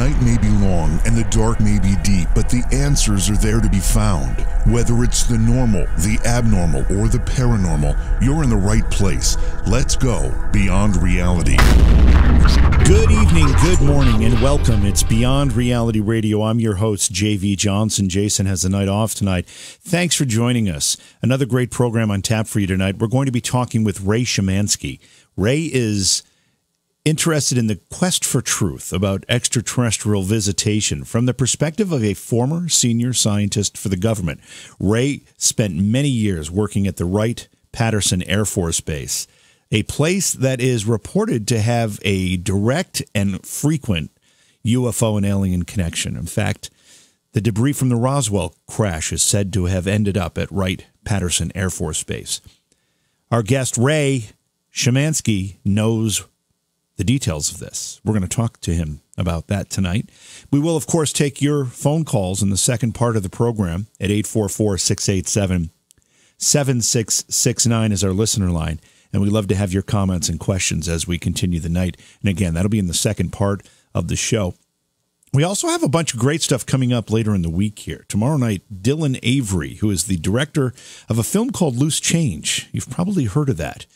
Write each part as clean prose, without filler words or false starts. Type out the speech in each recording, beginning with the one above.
night may be long and the dark may be deep, but the answers are there to be found. Whether it's the normal, the abnormal, or the paranormal, you're in the right place. Let's go beyond reality. Good evening, good morning, and welcome. It's Beyond Reality Radio. I'm your host, J.V. Johnson. Jason has the night off tonight. Thanks for joining us. Another great program on tap for you tonight. We're going to be talking with Ray Szymanski. Ray is interested in the quest for truth about extraterrestrial visitation from the perspective of a former senior scientist for the government. Ray spent many years working at the Wright-Patterson Air Force Base, a place that is reported to have a direct and frequent UFO and alien connection. In fact, the debris from the Roswell crash is said to have ended up at Wright-Patterson Air Force Base. Our guest, Ray Szymanski, knows the details of this. We're going to talk to him about that tonight. We will, of course, take your phone calls in the second part of the program at 844-687-7669 is our listener line. And we'd love to have your comments and questions as we continue the night. And again, that'll be in the second part of the show. We also have a bunch of great stuff coming up later in the week here. Tomorrow night, Dylan Avery, who is the director of a film called Loose Change. You've probably heard of that,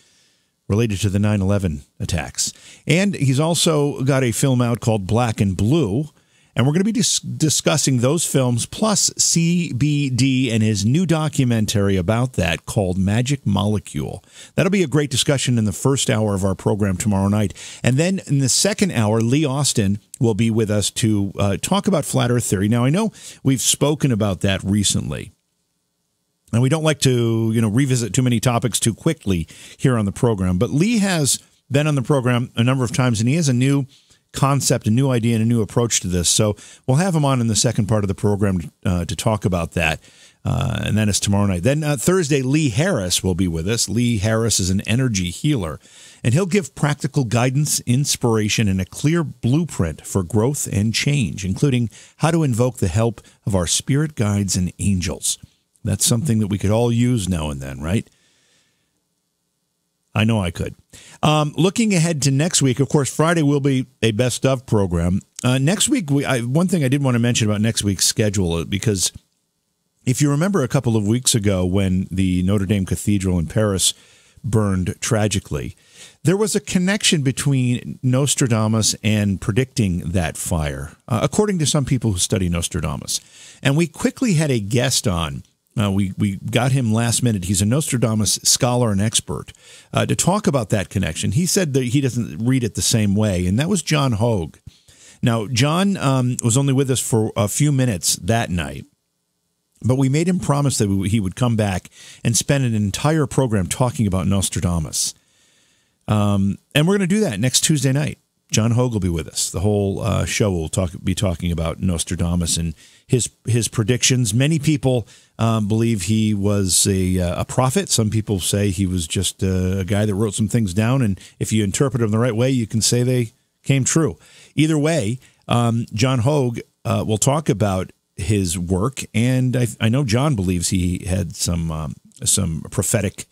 related to the 9/11 attacks. And he's also got a film out called Black and Blue. And we're going to be discussing those films, plus CBD and his new documentary about that called Magic Molecule. That'll be a great discussion in the first hour of our program tomorrow night. And then in the second hour, Lee Austin will be with us to talk about flat earth theory. Now, I know we've spoken about that recently, and we don't like to, revisit too many topics too quickly here on the program. But Lee has been on the program a number of times, and he has a new concept, a new idea, and a new approach to this. So we'll have him on in the second part of the program to talk about that. And that is tomorrow night. Then Thursday, Lee Harris will be with us. Lee Harris is an energy healer, and he'll give practical guidance, inspiration, and a clear blueprint for growth and change, including how to invoke the help of our spirit guides and angels. That's something that we could all use now and then, right? I know I could. Looking ahead to next week, of course, Friday will be a best of program. Next week, one thing I did want to mention about next week's schedule, because if you remember a couple of weeks ago when the Notre Dame Cathedral in Paris burned tragically, there was a connection between Nostradamus and predicting that fire, according to some people who study Nostradamus. And we quickly had a guest on. We got him last minute. He's a Nostradamus scholar and expert to talk about that connection. He said that he doesn't read it the same way, and that was John Hogue. Now, John was only with us for a few minutes that night, but we made him promise that he would come back and spend an entire program talking about Nostradamus. And we're going to do that next Tuesday night. John Hogue will be with us. The whole show will be talking about Nostradamus and his predictions. Many people believe he was a prophet. Some people say he was just a guy that wrote some things down, and if you interpret them the right way, you can say they came true. Either way, John Hogue will talk about his work, and I know John believes he had some prophetic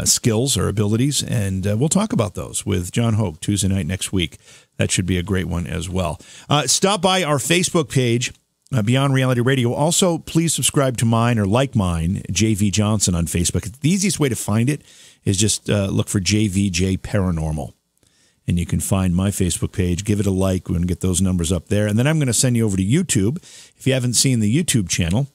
skills or abilities, and we'll talk about those with John Hogue Tuesday night next week. That should be a great one as well. Stop by our Facebook page, Beyond Reality Radio. Also, please subscribe to mine or like mine, JV Johnson on Facebook. The easiest way to find it is just look for JVJ Paranormal, and you can find my Facebook page. Give it a like. We're going to get those numbers up there. And then I'm going to send you over to YouTube. If you haven't seen the YouTube channel,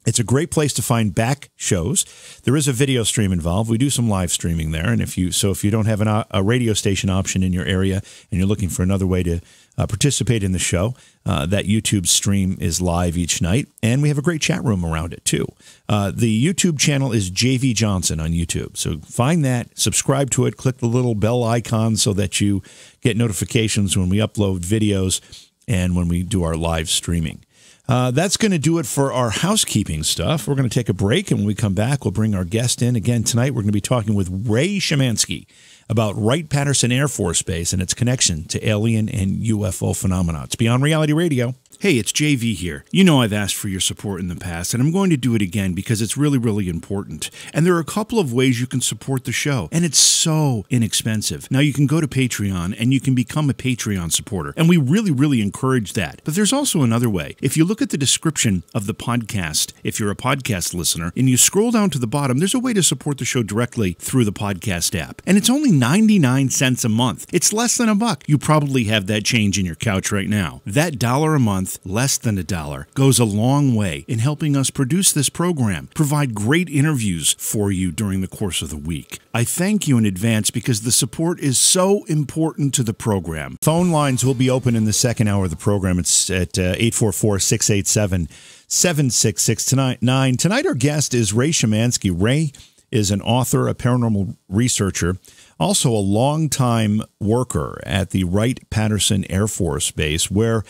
it's a great place to find back shows. There is a video stream involved. We do some live streaming there. And if you don't have a radio station option in your area and you're looking for another way to participate in the show, that YouTube stream is live each night. And we have a great chat room around it, too. The YouTube channel is JV Johnson on YouTube. So find that, subscribe to it, click the little bell icon so that you get notifications when we upload videos and when we do our live streaming. That's going to do it for our housekeeping stuff. We're going to take a break, and when we come back, we'll bring our guest in. Again, tonight we're going to be talking with Ray Szymanski about Wright-Patterson Air Force Base and its connection to alien and UFO phenomena. It's Beyond Reality Radio. Hey, it's JV here. You know I've asked for your support in the past, and I'm going to do it again because it's really, really important. And there are a couple of ways you can support the show, and it's so inexpensive. Now, you can go to Patreon, and you can become a Patreon supporter, and we really, really encourage that. But there's also another way. If you look at the description of the podcast, if you're a podcast listener, and you scroll down to the bottom, there's a way to support the show directly through the podcast app. And it's only 99 cents a month. It's less than $1. You probably have that change in your couch right now. That $1 a month, less than $1, goes a long way in helping us produce this program, provide great interviews for you during the course of the week. I thank you in advance because the support is so important to the program. Phone lines will be open in the second hour of the program. It's at 844-687-7669. Tonight our guest is Ray Szymanski. Ray is an author, a paranormal researcher, also a longtime worker at the Wright-Patterson Air Force Base, where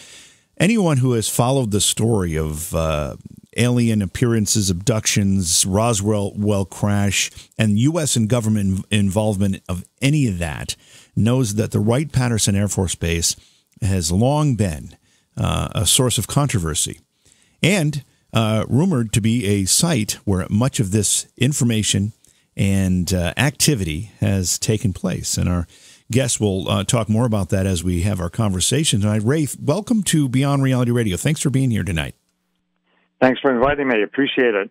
anyone who has followed the story of alien appearances, abductions, Roswell crash, and U.S. and government involvement of any of that knows that the Wright-Patterson Air Force Base has long been a source of controversy and rumored to be a site where much of this information and activity has taken place. And our guest will talk more about that as we have our conversation tonight. Ray, welcome to Beyond Reality Radio. Thanks for being here tonight. Thanks for inviting me. Appreciate it.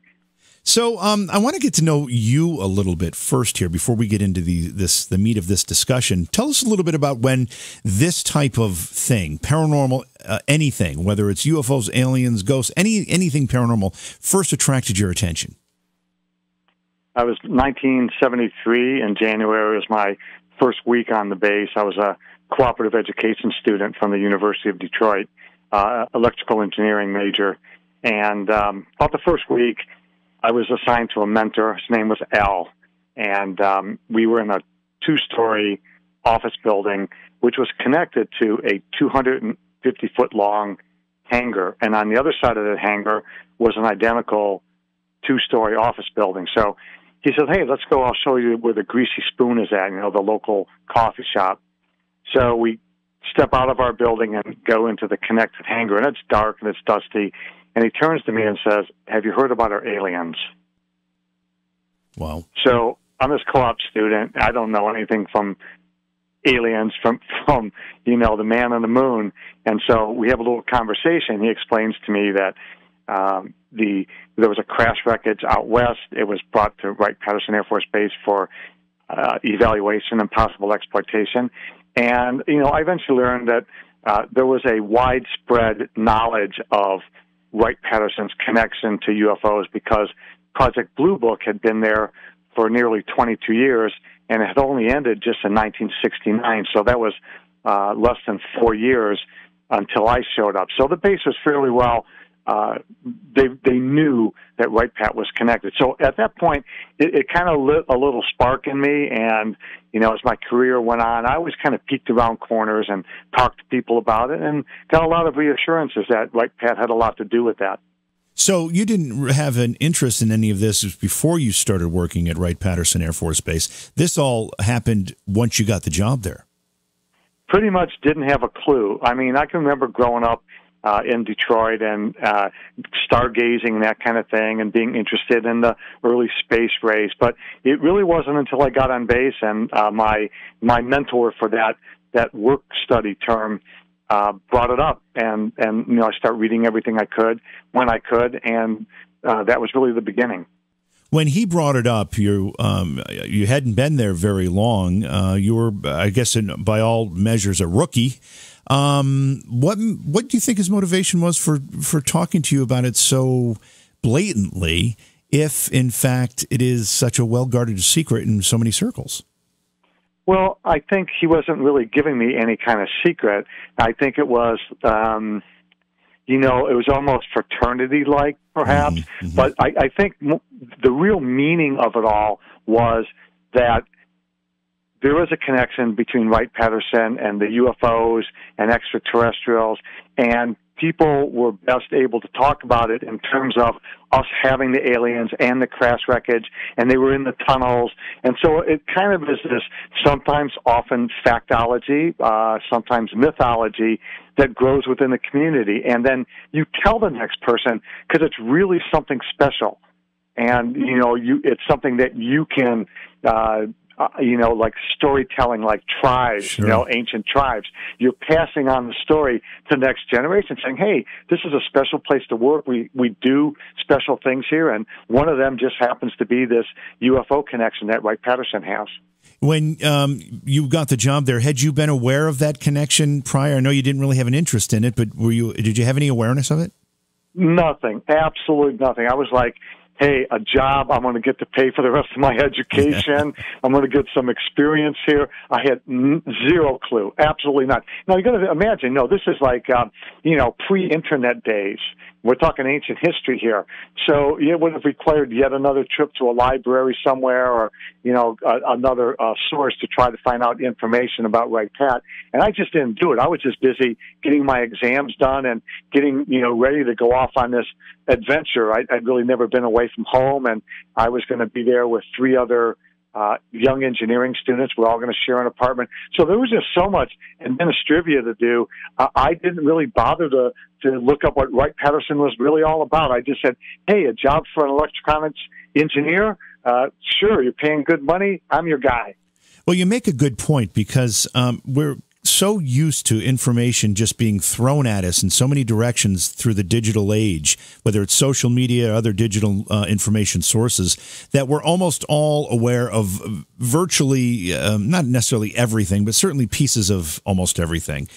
So I want to get to know you a little bit first here before we get into the meat of this discussion. Tell us a little bit about when this type of thing, paranormal, anything, whether it's UFOs, aliens, ghosts, anything paranormal, first attracted your attention. I was 1973 in January was my first week on the base. I was a cooperative education student from the University of Detroit, electrical engineering major. And about the first week, I was assigned to a mentor. His name was Al. And we were in a 2-story office building, which was connected to a 250-foot-long hangar. And on the other side of the hangar was an identical 2-story office building. So he said, hey, let's go. I'll show you where the Greasy Spoon is at, the local coffee shop. So we step out of our building and go into the connected hangar, and it's dark and it's dusty. And he turns to me and says, have you heard about our aliens? Wow. So I'm this co-op student. I don't know anything from aliens, from the man on the moon. And so we have a little conversation. He explains to me that there was a crash wreckage out west. It was brought to Wright-Patterson Air Force Base for evaluation and possible exploitation. And, I eventually learned that there was a widespread knowledge of Wright-Patterson's connection to UFOs because Project Blue Book had been there for nearly 22 years, and it had only ended just in 1969. So that was less than 4 years until I showed up. So the base was fairly well. They knew that Wright-Pat was connected. So at that point, it kind of lit a little spark in me. And, as my career went on, I always kind of peeked around corners and talked to people about it and got a lot of reassurances that Wright-Pat had a lot to do with that. So you didn't have an interest in any of this before you started working at Wright-Patterson Air Force Base. This all happened once you got the job there. Pretty much didn't have a clue. I mean, I can remember growing up in Detroit and stargazing and that kind of thing and being interested in the early space race. But it really wasn't until I got on base and my mentor for that work study term brought it up. And I started reading everything I could when I could, and that was really the beginning. When he brought it up, you hadn't been there very long. You were, I guess, by all measures, a rookie. What do you think his motivation was for talking to you about it so blatantly, if in fact it is such a well-guarded secret in so many circles? Well, I think he wasn't really giving me any kind of secret. I think it was, it was almost fraternity-like, perhaps. Mm-hmm. But I think the real meaning of it all was that there was a connection between Wright-Patterson and the UFOs and extraterrestrials, and people were best able to talk about it in terms of us having the aliens and the crash wreckage, and they were in the tunnels. And so it kind of is this sometimes often factology, sometimes mythology that grows within the community. And then you tell the next person because it's really something special. And, it's something that you can, like storytelling, like tribes, Sure. Ancient tribes. You're passing on the story to the next generation, saying, hey, this is a special place to work. We do special things here, and one of them just happens to be this UFO connection that Wright-Patterson has. When you got the job there, had you been aware of that connection prior? I know you didn't really have an interest in it, but did you have any awareness of it? Nothing, absolutely nothing. I was like, hey, a job, I'm going to get to pay for the rest of my education. I'm going to get some experience here. I had zero clue. Absolutely not. Now, you got to imagine, this is like, pre-internet days. We're talking ancient history here. So it would have required yet another trip to a library somewhere or, another source to try to find out information about Wright-Pat. And I just didn't do it. I was just busy getting my exams done and getting, ready to go off on this adventure. I'd really never been away from home, and I was going to be there with 3 other young engineering students. We're all going to share an apartment. So there was just so much administrivia to do. I didn't really bother to look up what Wright-Patterson was really all about. I just said, hey, a job for an electronics engineer? Sure, you're paying good money. I'm your guy. Well, you make a good point because we're so used to information just being thrown at us in so many directions through the digital age, whether it's social media or other digital information sources, that we're almost all aware of virtually, not necessarily everything, but certainly pieces of almost everything.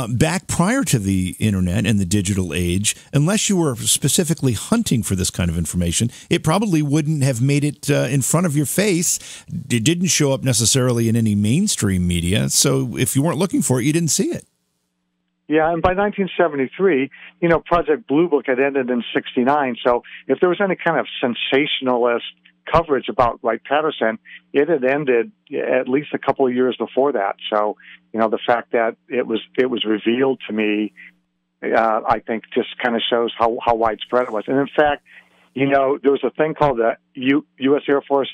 Back prior to the internet and the digital age, unless you were specifically hunting for this kind of information, it probably wouldn't have made it in front of your face. It didn't show up necessarily in any mainstream media. So if you weren't looking for it, you didn't see it. Yeah, and by 1973, Project Blue Book had ended in '69. So if there was any kind of sensationalist coverage about Wright-Patterson, it had ended at least a couple of years before that. So, the fact that it was revealed to me, I think just kind of shows how widespread it was. And in fact, there was a thing called the U.S. Air Force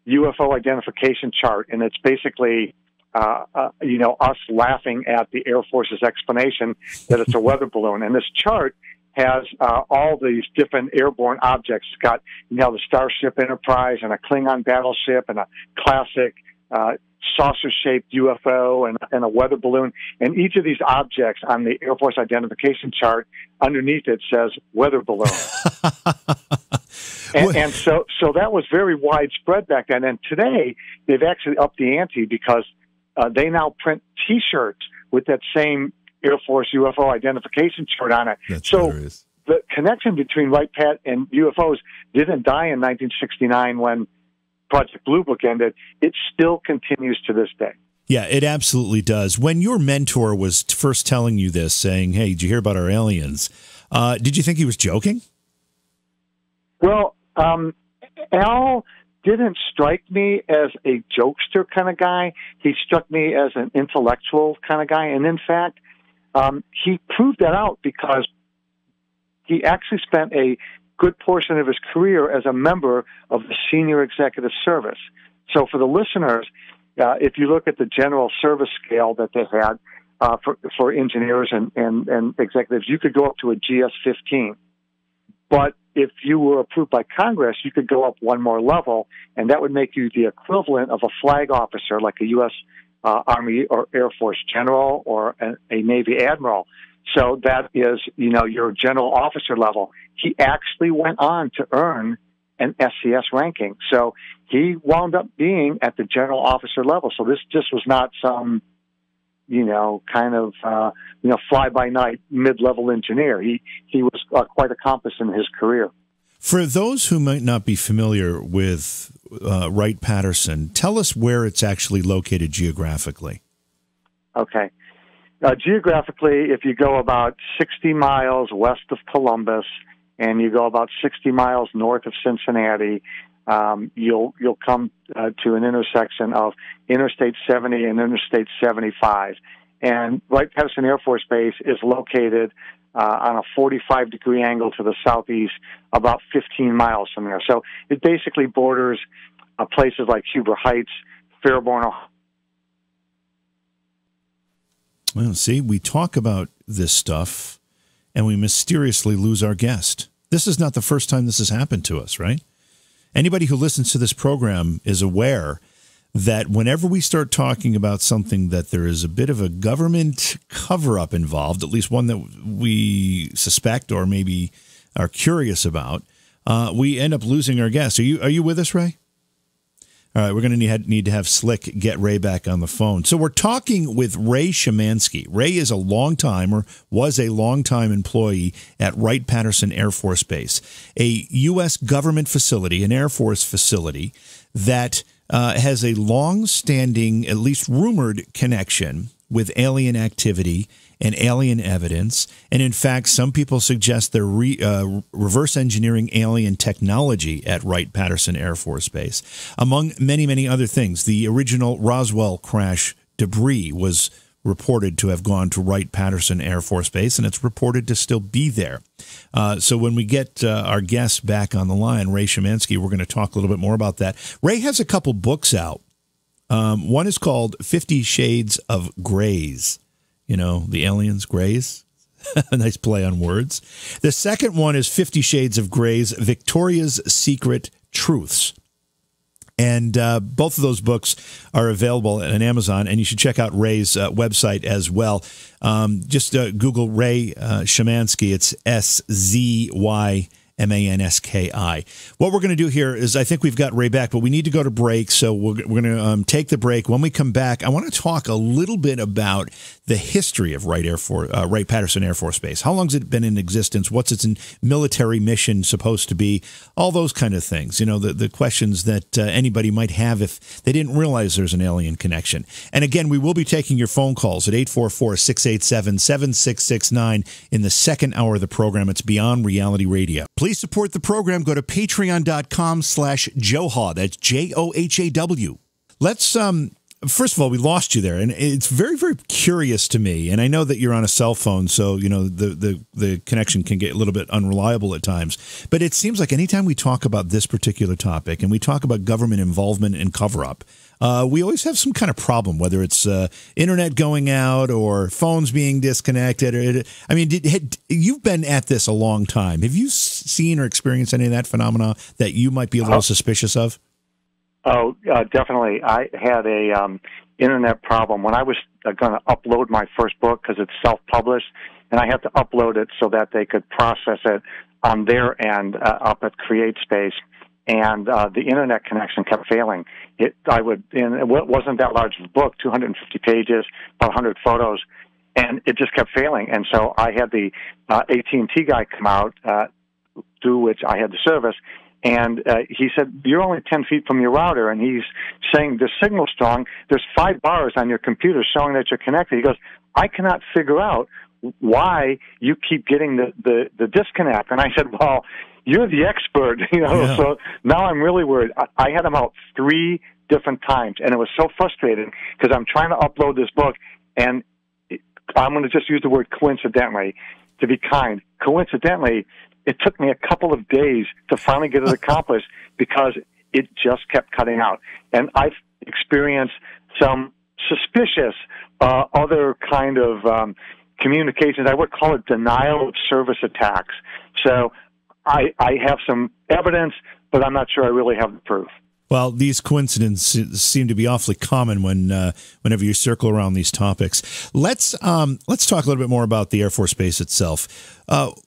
UFO identification chart, and it's basically us laughing at the Air Force's explanation that it's a weather balloon. And this chart has all these different airborne objects. It's got, the Starship Enterprise and a Klingon battleship and a classic saucer-shaped UFO and a weather balloon. And each of these objects on the Air Force identification chart, underneath it says weather balloon. and so that was very widespread back then. And today, they've actually upped the ante because they now print T-shirts with that same Air Force UFO identification chart on it. That's so hilarious. The connection between Wright-Pat and UFOs didn't die in 1969 when Project Blue Book ended. It still continues to this day. Yeah, it absolutely does. When your mentor was first telling you this, saying, hey, did you hear about our aliens? Did you think he was joking? Well, Al didn't strike me as a jokester kind of guy. He struck me as an intellectual kind of guy. And in fact, he proved that out because he actually spent a good portion of his career as a member of the senior executive service. So for the listeners, if you look at the general service scale that they had for engineers and executives, you could go up to a GS-15. But if you were approved by Congress, you could go up one more level, and that would make you the equivalent of a flag officer, like a U.S. Army or Air Force general or a Navy admiral. So that is, your general officer level. He actually went on to earn an SCS ranking. So he wound up being at the general officer level. So this just was not some, fly-by-night mid-level engineer. He was quite accomplished in his career. For those who might not be familiar with Wright-Patterson, tell us where it's actually located geographically. Okay. Geographically, if you go about 60 miles west of Columbus and you go about 60 miles north of Cincinnati, you'll come to an intersection of Interstate 70 and Interstate 75. And Wright-Patterson Air Force Base is located on a 45-degree angle to the southeast, about 15 miles from there. So it basically borders places like Huber Heights, Fairborn, Ohio. Well, see, we talk about this stuff, and we mysteriously lose our guest. This is not the first time this has happened to us, right? Anybody who listens to this program is aware that whenever we start talking about something that there is a bit of a government cover-up involved, at least one that we suspect or maybe are curious about, we end up losing our guest. Are you with us, Ray? All right, we're going to need to have Slick get Ray back on the phone. So we're talking with Ray Szymanski. Ray is was a long-time employee at Wright-Patterson Air Force Base, a U.S. government facility, an Air Force facility that has a long-standing, at least rumored, connection with alien activity and alien evidence. And in fact, some people suggest they're reverse engineering alien technology at Wright-Patterson Air Force Base, among many, many other things. The original Roswell crash debris was reported to have gone to Wright-Patterson Air Force Base, and it's reported to still be there. So when we get our guest back on the line, Ray Szymanski, we're going to talk a little bit more about that. Ray has a couple books out. One is called 50 Shades of Greys. You know, the aliens, Greys. A nice play on words. The second one is 50 Shades of Greys, Victoria's Secret Truths. And both of those books are available on Amazon, and you should check out Ray's website as well. Just Google Ray Szymanski. It's SZYMANSKI. What we're going to do here is, I think we've got Ray back, but we need to go to break, so we're going to take the break. When we come back, I want to talk a little bit about the history of Wright-Patterson Air Force Base. How long has it been in existence? What's its military mission supposed to be? All those kind of things. You know, the questions that anybody might have if they didn't realize there's an alien connection. And again, we will be taking your phone calls at 844-687-7669 in the second hour of the program. It's Beyond Reality Radio. Please support the program. Go to patreon.com/Johhaw. That's JOHAW. Let's, first of all, we lost you there, and it's very, very curious to me. And I know that you're on a cell phone, so, you know, the connection can get a little bit unreliable at times. But it seems like anytime we talk about this particular topic and we talk about government involvement and cover-up, we always have some kind of problem, whether it's internet going out or phones being disconnected. I mean, you've been at this a long time. Have you seen or experienced any of that phenomena that you might be a little suspicious of? Oh, definitely. I had a internet problem when I was going to upload my first book, because it's self-published, and I had to upload it so that they could process it on their end up at CreateSpace. And the internet connection kept failing. It wasn't that large of a book, 250 pages, about 100 photos, and it just kept failing. And so I had the AT&T guy come out, through which I had the service, and he said, "You're only 10 feet from your router," and he's saying, "The signal's strong. There's 5 bars on your computer showing that you're connected." He goes, "I cannot figure out why you keep getting the disconnect." And I said, "Well, you're the expert, you know." Yeah. So now I'm really worried. I had him out 3 different times, and it was so frustrating because I'm trying to upload this book, and I'm going to just use the word coincidentally to be kind. Coincidentally, it took me a couple of days to finally get it accomplished because it just kept cutting out. And I've experienced some suspicious other kind of communications. I would call it denial of service attacks. So I have some evidence, but I'm not sure I really have the proof. Well, these coincidences seem to be awfully common whenever you circle around these topics. Let's talk a little bit more about the Air Force Base itself.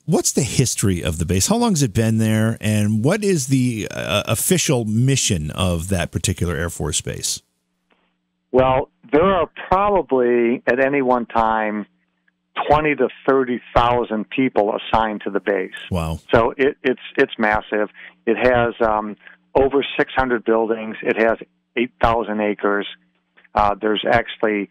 What's the history of the base? How long has it been there, and what is the official mission of that particular Air Force Base? Well, there are probably at any one time 20 to 30,000 people assigned to the base. Wow! So it's massive. It has over 600 buildings. It has 8,000 acres. There's actually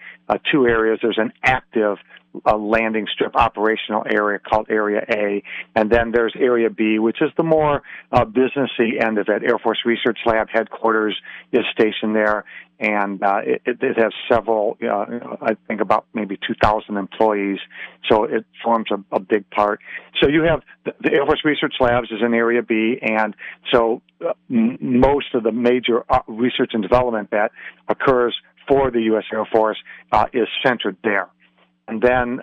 two areas. There's an active landing strip operational area called Area A, and then there's Area B, which is the more businessy end of it. Air Force Research Lab headquarters is stationed there, and it has several, I think about maybe 2,000 employees, so it forms a big part. So you have the Air Force Research Labs is in Area B, and so most of the major research and development that occurs for the U.S. Air Force is centered there. And then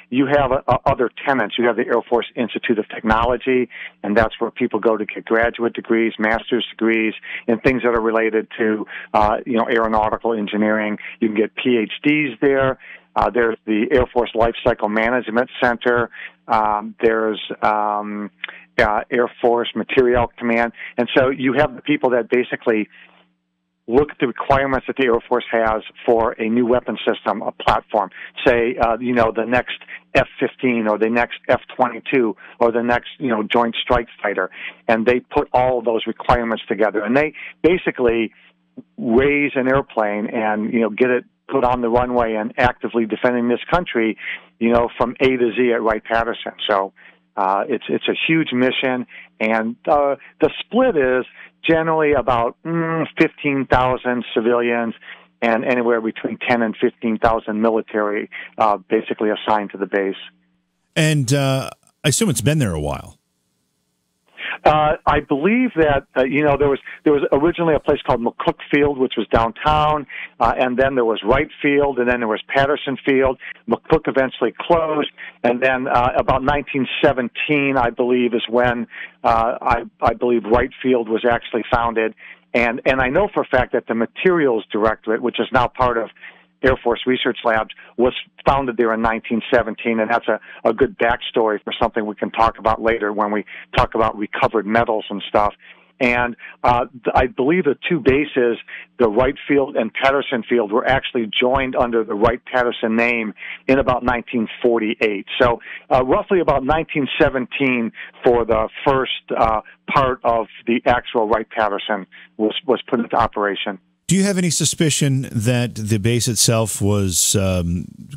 you have other tenants. You have the Air Force Institute of Technology, and that's where people go to get graduate degrees, master's degrees, and things that are related to, aeronautical engineering. You can get PhDs there. There's the Air Force Life Cycle Management Center. There's Air Force Materiel Command. And so you have the people that basically look at the requirements that the Air Force has for a new weapon system, a platform, say, the next F-15 or the next F-22 or the next, Joint Strike Fighter. And they put all of those requirements together. And they basically raise an airplane and, get it put on the runway and actively defending this country, from A to Z at Wright-Patterson. So it's a huge mission. And the split is generally about 15,000 civilians and anywhere between 10 and 15,000 military basically assigned to the base. And I assume it's been there a while. I believe that there was originally a place called McCook Field, which was downtown, and then there was Wright Field, and then there was Patterson Field. McCook eventually closed, and then about 1917, I believe, is when I believe Wright Field was actually founded. And I know for a fact that the Materials Directorate, which is now part of Air Force Research Labs, was founded there in 1917, and that's a good backstory for something we can talk about later when we talk about recovered metals and stuff. And I believe the two bases, the Wright Field and Patterson Field, were actually joined under the Wright-Patterson name in about 1948. So roughly about 1917 for the first part of the actual Wright-Patterson was put into operation. Do you have any suspicion that the base itself was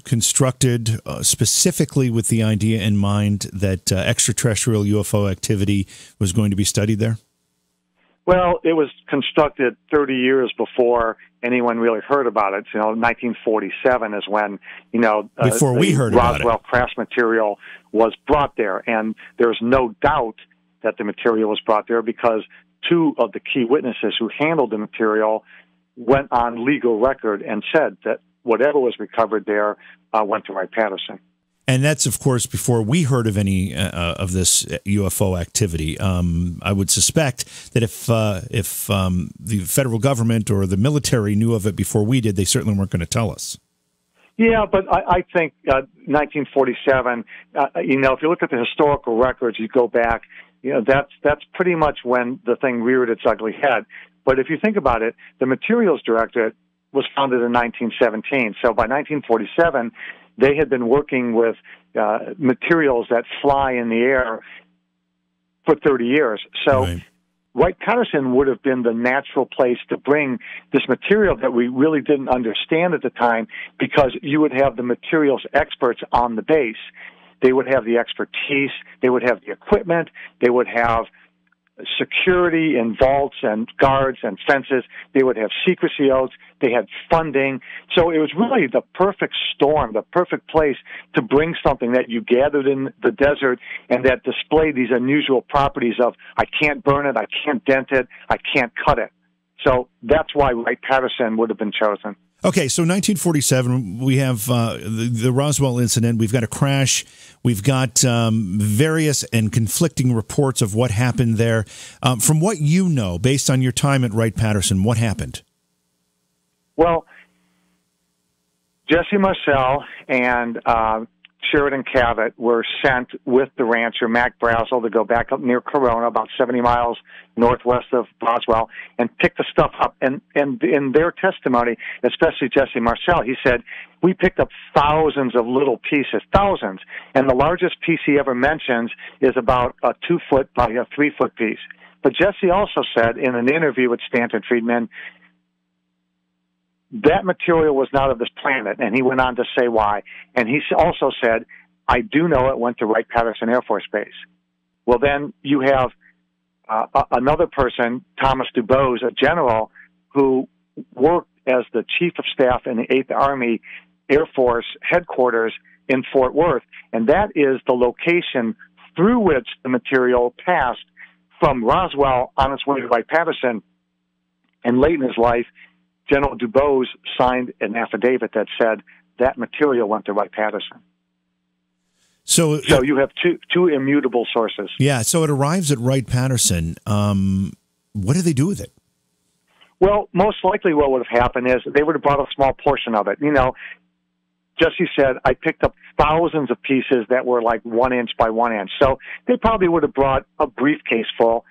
constructed specifically with the idea in mind that extraterrestrial UFO activity was going to be studied there? Well, it was constructed 30 years before anyone really heard about it. 1947 is when, before we heard about it. Roswell crash material was brought there. And there's no doubt that the material was brought there because two of the key witnesses who handled the material went on legal record and said that whatever was recovered there went to Wright-Patterson. And that's, of course, before we heard of any of this UFO activity. I would suspect that if the federal government or the military knew of it before we did, they certainly weren't going to tell us. Yeah, but I think 1947, if you look at the historical records, you go back, that's pretty much when the thing reared its ugly head. But if you think about it, the Materials Directorate was founded in 1917. So by 1947, they had been working with materials that fly in the air for 30 years. So right. Wright-Patterson would have been the natural place to bring this material that we really didn't understand at the time, because you would have the materials experts on the base. They would have the expertise, they would have the equipment, they would have security and vaults and guards and fences. They would have secrecy oaths. They had funding. So it was really the perfect storm, the perfect place to bring something that you gathered in the desert and that displayed these unusual properties of, I can't burn it, I can't dent it, I can't cut it. So that's why Wright-Patterson would have been chosen. Okay, so 1947, we have the Roswell Incident. We've got a crash. We've got various and conflicting reports of what happened there. From what you know, based on your time at Wright-Patterson, what happened? Well, Jesse Marcel and Sheridan Cavett were sent with the rancher, Mac Brazel, to go back up near Corona, about 70 miles northwest of Roswell, and pick the stuff up. And in their testimony, especially Jesse Marcel, he said, we picked up thousands of little pieces, thousands. And the largest piece he ever mentions is about a 2-foot by a 3-foot piece. But Jesse also said in an interview with Stanton Friedman, that material was not of this planet, and he went on to say why. And he also said, I do know it went to Wright-Patterson Air Force Base. Well, then you have another person, Thomas DuBose, a general, who worked as the chief of staff in the 8th Army Air Force headquarters in Fort Worth, and that is the location through which the material passed from Roswell on its way to Wright-Patterson. And late in his life, General DuBose signed an affidavit that said that material went to Wright-Patterson. So you have two immutable sources. Yeah, so it arrives at Wright-Patterson. What do they do with it? Well, most likely what would have happened is they would have brought a small portion of it. You know, Jesse said, I picked up thousands of pieces that were like 1 inch by 1 inch. So they probably would have brought a briefcase full,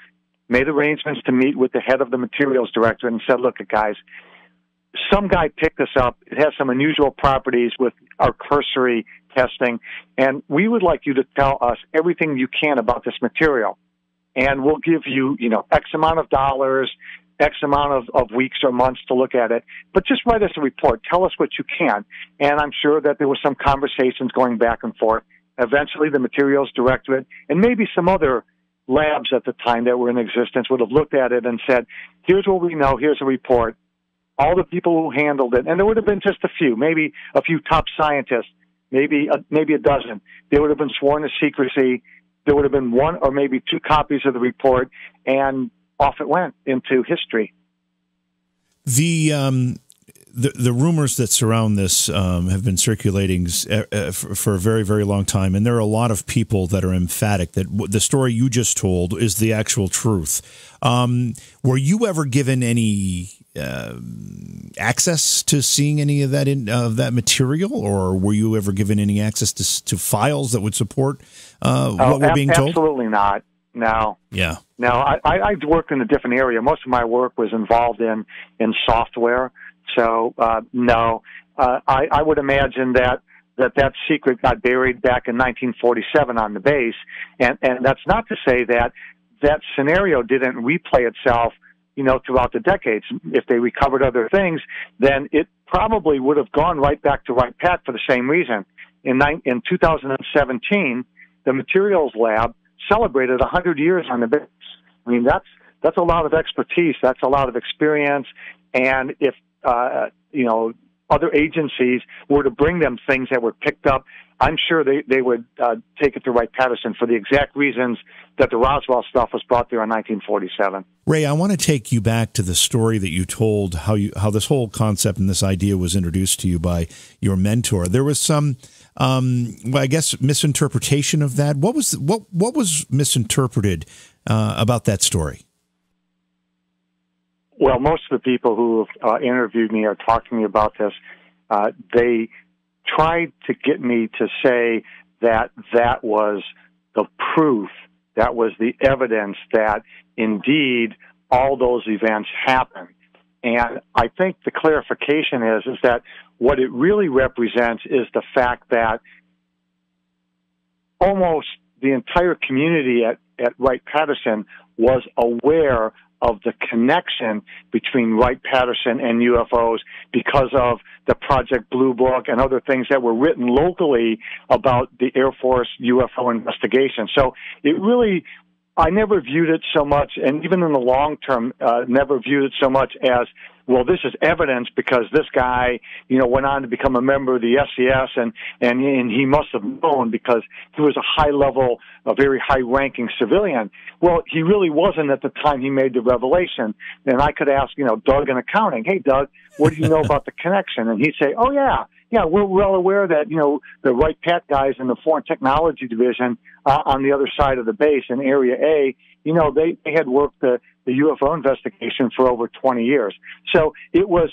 made arrangements to meet with the head of the materials directorate and said, look, guys, some guy picked this up. It has some unusual properties with our cursory testing, and we would like you to tell us everything you can about this material. And we'll give you, X amount of dollars, X amount of weeks or months to look at it. But just write us a report. Tell us what you can. And I'm sure that there were some conversations going back and forth. Eventually, the materials directorate and maybe some other labs at the time that were in existence would have looked at it and said, here's what we know, here's a report. All the people who handled it, and there would have been just a few, maybe a few top scientists, maybe a dozen. They would have been sworn to secrecy. There would have been one or maybe two copies of the report, and off it went into history. The rumors that surround this have been circulating for a very, very long time, and there are a lot of people that are emphatic that the story you just told is the actual truth. Were you ever given any access to seeing any of that that material, or were you ever given any access to files that would support what we're being told? Absolutely not. No. Yeah. No, I worked in a different area. Most of my work was involved in software. So, no, I would imagine that secret got buried back in 1947 on the base. And that's not to say that scenario didn't replay itself, throughout the decades. If they recovered other things, then it probably would have gone right back to Wright-Pat for the same reason. In 2017, the materials lab celebrated 100 years on the base. I mean, that's a lot of expertise. That's a lot of experience. And if other agencies were to bring them things that were picked up, I'm sure they would take it to Wright-Patterson for the exact reasons that the Roswell stuff was brought there in 1947. Ray, I want to take you back to the story that you told, how this whole concept and this idea was introduced to you by your mentor. There was some, I guess, misinterpretation of that. What was misinterpreted about that story? Well, most of the people who have interviewed me or talked to me about this, they tried to get me to say that was the proof, that was the evidence that indeed all those events happened. And I think the clarification is that what it really represents is the fact that almost the entire community at Wright-Patterson was aware of the connection between Wright-Patterson and UFOs because of the Project Blue Book and other things that were written locally about the Air Force UFO investigation. So it really, I never viewed it so much, and even in the long term, never viewed it so much as, well, this is evidence because this guy, went on to become a member of the SES, and he must have known because he was a very high-ranking civilian. Well, he really wasn't at the time he made the revelation. And I could ask, Doug in accounting, hey, Doug, what do you know about the connection? And he'd say, oh, yeah, we're well aware that, the Wright-Pat guys in the Foreign Technology Division on the other side of the base in Area A, they had worked the UFO investigation for over 20 years. So it was,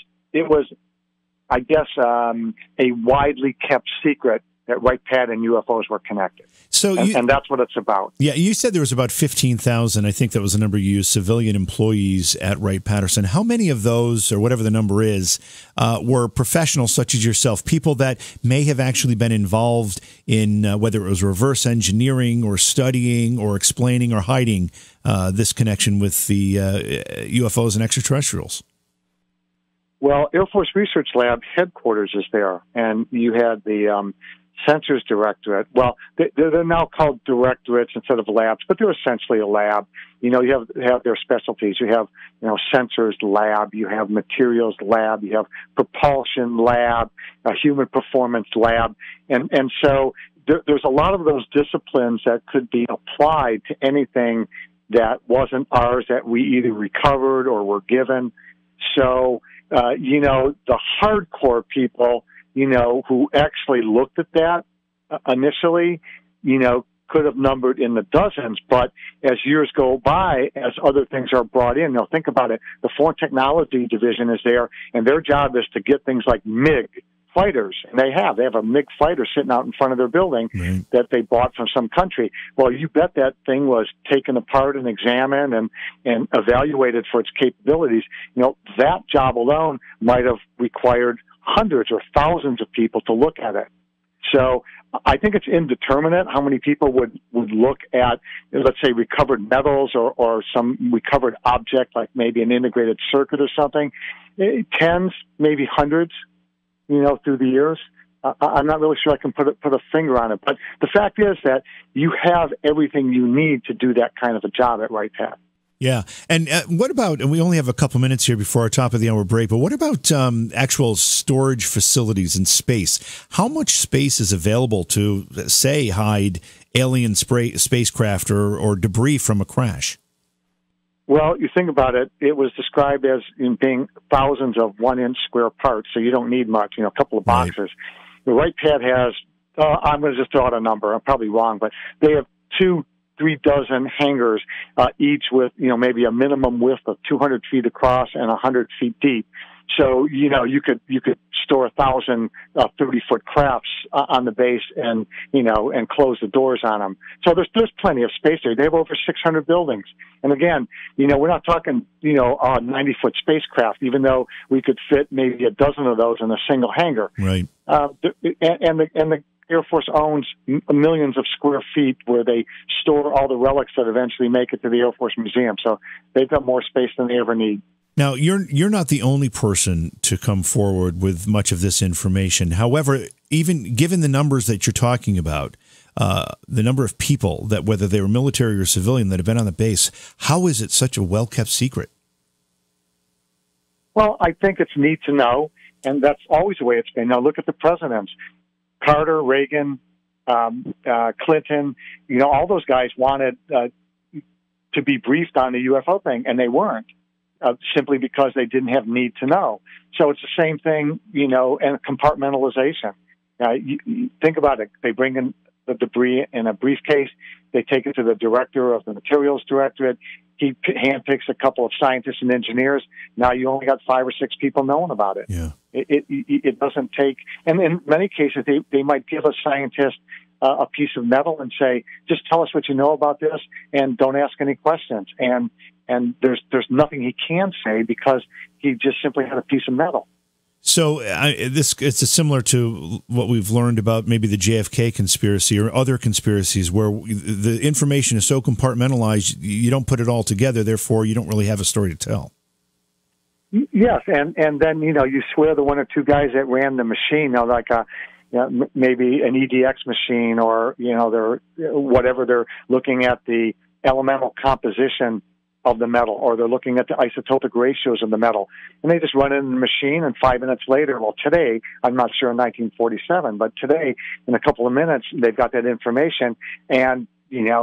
I guess, a widely kept secret that Wright-Pat and UFOs were connected. So and that's what it's about. Yeah, you said there was about 15,000, I think that was the number you used, civilian employees at Wright-Patterson. How many of those, or whatever the number is, were professionals such as yourself, people that may have actually been involved in whether it was reverse engineering or studying or explaining or hiding this connection with the UFOs and extraterrestrials? Well, Air Force Research Lab headquarters is there, and you had the Sensors Directorate. Well, they're now called directorates instead of labs, but they're essentially a lab. You know, you have their specialties. You have, sensors lab, you have materials lab, you have propulsion lab, a human performance lab, and so there's a lot of those disciplines that could be applied to anything that wasn't ours that we either recovered or were given. So, the hardcore people, who actually looked at that initially, could have numbered in the dozens. But as years go by, as other things are brought in, think about it. The Foreign Technology Division is there, and their job is to get things like MiG fighters. And they have a MiG fighter sitting out in front of their building that they bought from some country. Well, you bet that thing was taken apart and examined and evaluated for its capabilities. That job alone might have required hundreds or thousands of people to look at it. So I think it's indeterminate how many people would look at, let's say, recovered metals or some recovered object, like maybe an integrated circuit or something. Tens, maybe hundreds, through the years. I'm not really sure I can put a finger on it. But the fact is that you have everything you need to do that kind of a job at Wright-Pat. Yeah. And what about, and we only have a couple minutes here before our top of the hour break, but what about actual storage facilities in space? How much space is available to, say, hide alien spacecraft or debris from a crash? Well, you think about it, it was described as being thousands of 1-inch square parts, so you don't need much, a couple of boxes. Right. The Wright-Pat has, I'm going to just throw out a number, I'm probably wrong, but they have 2-3 dozen hangars, each with, maybe a minimum width of 200 feet across and 100 feet deep. So, you could store 1,000 30-foot crafts on the base and close the doors on them. So there's plenty of space there. They have over 600 buildings. And again, we're not talking, a 90-foot spacecraft, even though we could fit maybe a dozen of those in a single hangar. Right. And the Air Force owns millions of square feet where they store all the relics that eventually make it to the Air Force Museum. So they've got more space than they ever need. Now, you're not the only person to come forward with much of this information. However, even given the numbers that you're talking about, the number of people that, whether they were military or civilian, that have been on the base, how is it such a well-kept secret? Well, I think it's neat to know, and that's always the way it's been. Now, look at the presidents. Carter, Reagan, Clinton, all those guys wanted to be briefed on the UFO thing, and they weren't. Simply because they didn't have need to know. So it's the same thing, and compartmentalization. You think about it. They bring in the debris in a briefcase. They take it to the director of the Materials Directorate. He handpicks a couple of scientists and engineers. Now you only got 5 or 6 people knowing about it. Yeah. It doesn't take, and in many cases they might give a scientist a piece of metal and say, just tell us what you know about this and don't ask any questions. And there's nothing he can say because he just simply had a piece of metal. So it's similar to what we've learned about maybe the JFK conspiracy or other conspiracies where the information is so compartmentalized, you don't put it all together, therefore you don't really have a story to tell. Yes, and then, you swear the 1 or 2 guys that ran the machine, like maybe an EDX machine or, they're looking at the elemental composition of the metal, or they're looking at the isotopic ratios of the metal, and they just run it in the machine, and 5 minutes later, well, today, I'm not sure in 1947, but today, in a couple of minutes, they've got that information, and,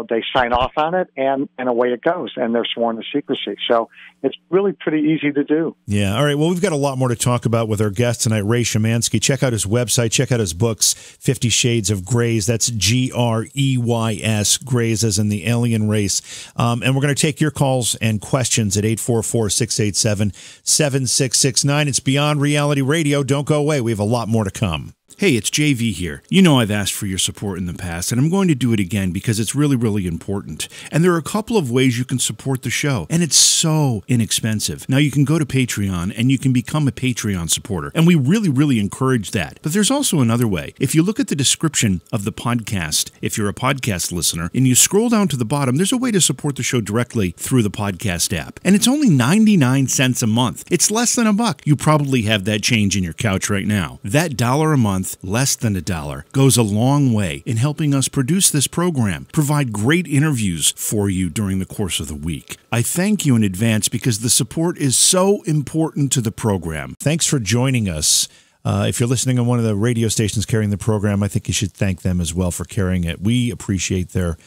they sign off on it, and away it goes, and they're sworn to secrecy. So it's really pretty easy to do. Yeah. All right. Well, we've got a lot more to talk about with our guest tonight, Ray Szymanski. Check out his website. Check out his books, 50 Shades of Greys. That's Greys, Greys as in the alien race. And we're going to take your calls and questions at 844-687-7669. It's Beyond Reality Radio. Don't go away. We have a lot more to come. Hey, it's JV here. You know I've asked for your support in the past, and I'm going to do it again because it's really, really important. And there are a couple of ways you can support the show, and it's so inexpensive. Now, you can go to Patreon, and you can become a Patreon supporter, and we really, really encourage that. But there's also another way. If you look at the description of the podcast, if you're a podcast listener, and you scroll down to the bottom, there's a way to support the show directly through the podcast app. And it's only 99 cents a month. It's less than $1. You probably have that change in your couch right now. That $1 a month, less than $1, goes a long way in helping us produce this program, provide great interviews for you during the course of the week. I thank you in advance because the support is so important to the program. Thanks for joining us. If you're listening on one of the radio stations carrying the program, I think you should thank them as well for carrying it. We appreciate their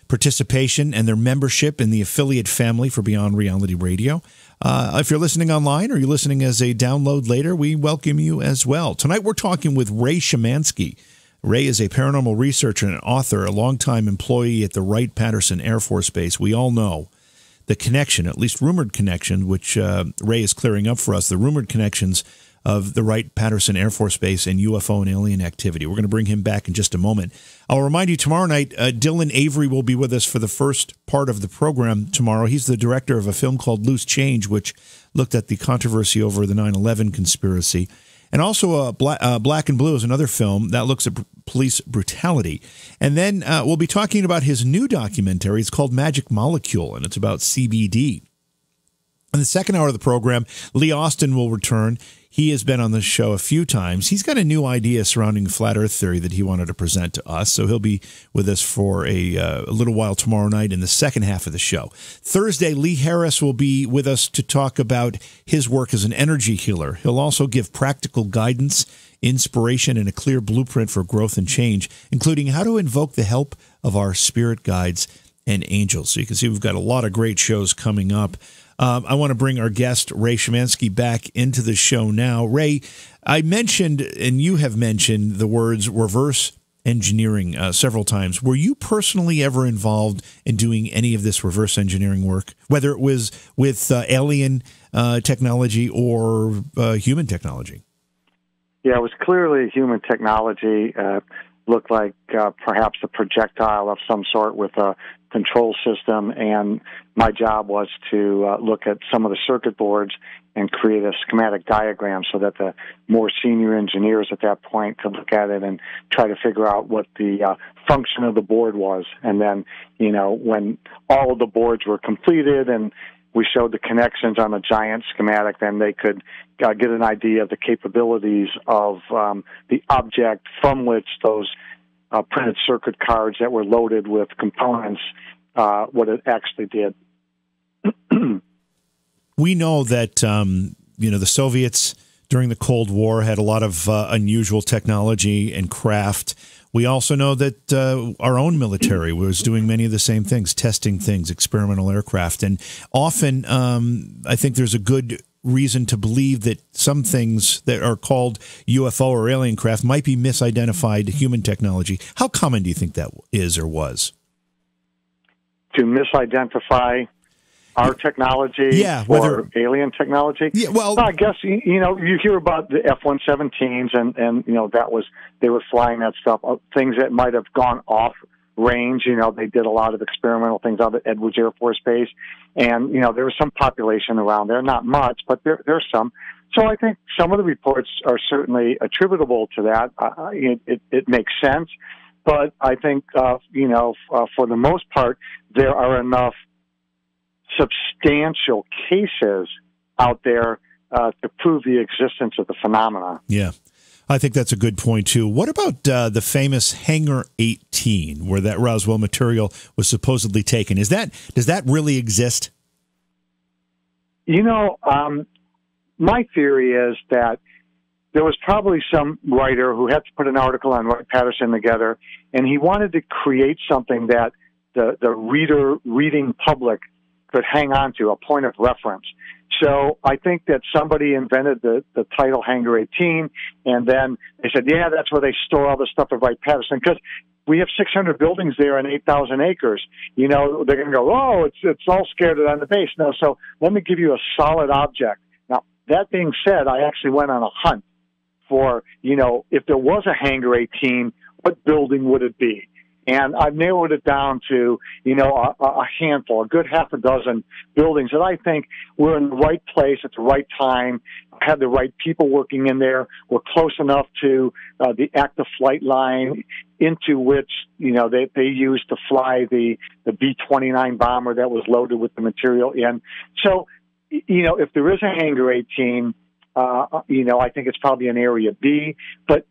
participation and their membership in the affiliate family for Beyond Reality Radio. If you're listening online or you're listening as a download later, we welcome you as well. Tonight we're talking with Ray Szymanski. Ray is a paranormal researcher and author, a longtime employee at the Wright-Patterson Air Force Base. We all know the connection, at least rumored connection, which Ray is clearing up for us, the rumored connections of the Wright-Patterson Air Force Base and UFO and alien activity. We're going to bring him back in just a moment. I'll remind you, tomorrow night, Dylan Avery will be with us for the first part of the program tomorrow. He's the director of a film called Loose Change, which looked at the controversy over the 9/11 conspiracy. And also Black and Blue is another film that looks at police brutality. And then we'll be talking about his new documentary. It's called Magic Molecule, and it's about CBD. In the second hour of the program, Lee Austin will return. He has been on the show a few times. He's got a new idea surrounding flat earth theory that he wanted to present to us, so he'll be with us for a little while tomorrow night in the second half of the show. Thursday, Lee Harris will be with us to talk about his work as an energy healer. He'll also give practical guidance, inspiration, and a clear blueprint for growth and change, including how to invoke the help of our spirit guides and angels. So you can see we've got a lot of great shows coming up. I want to bring our guest, Ray Szymanski, back into the show now. Ray, I mentioned, and you have mentioned, the words reverse engineering several times. Were you personally ever involved in doing any of this reverse engineering work, whether it was with alien technology or human technology? Yeah, it was clearly human technology. Looked like perhaps a projectile of some sort with a control system, and my job was to look at some of the circuit boards and create a schematic diagram so that the more senior engineers at that point could look at it and try to figure out what the function of the board was. And then, when all of the boards were completed and we showed the connections on a giant schematic, then they could get an idea of the capabilities of the object from which those printed circuit cards that were loaded with components, what it actually did. We know that, the Soviets during the Cold War had a lot of unusual technology and craft. We also know that our own military was doing many of the same things, testing things, experimental aircraft. And often I think there's a good reason to believe that some things that are called UFO or alien craft might be misidentified human technology. How common do you think that is or was? To misidentify our technology or alien technology? Yeah, well, I guess, you hear about the F-117s and they were flying that stuff, things that might have gone off range. They did a lot of experimental things out at Edwards Air Force Base. And, there was some population around there, not much, but there's some. So I think some of the reports are certainly attributable to that. It makes sense. But I think, for the most part, there are enough substantial cases out there to prove the existence of the phenomena. Yeah, I think that's a good point, too. What about the famous Hangar 18, where that Roswell material was supposedly taken? Does that really exist? My theory is that there was probably some writer who had to put an article on Wright-Patterson together, and he wanted to create something that the reading public could hang on to, a point of reference. So I think that somebody invented the title Hangar 18, and then they said, yeah, that's where they store all the stuff at Wright-Patterson, because we have 600 buildings there and 8,000 acres. They're going to go, oh, it's all scattered on the base. No, so let me give you a solid object. Now, that being said, I actually went on a hunt for, if there was a Hangar 18, what building would it be? And I've narrowed it down to, a handful, a good half a dozen buildings that I think were in the right place at the right time, had the right people working in there, were close enough to the active flight line into which, they used to fly the B-29 bomber that was loaded with the material in. So, if there is a Hangar 18, I think it's probably an Area B. But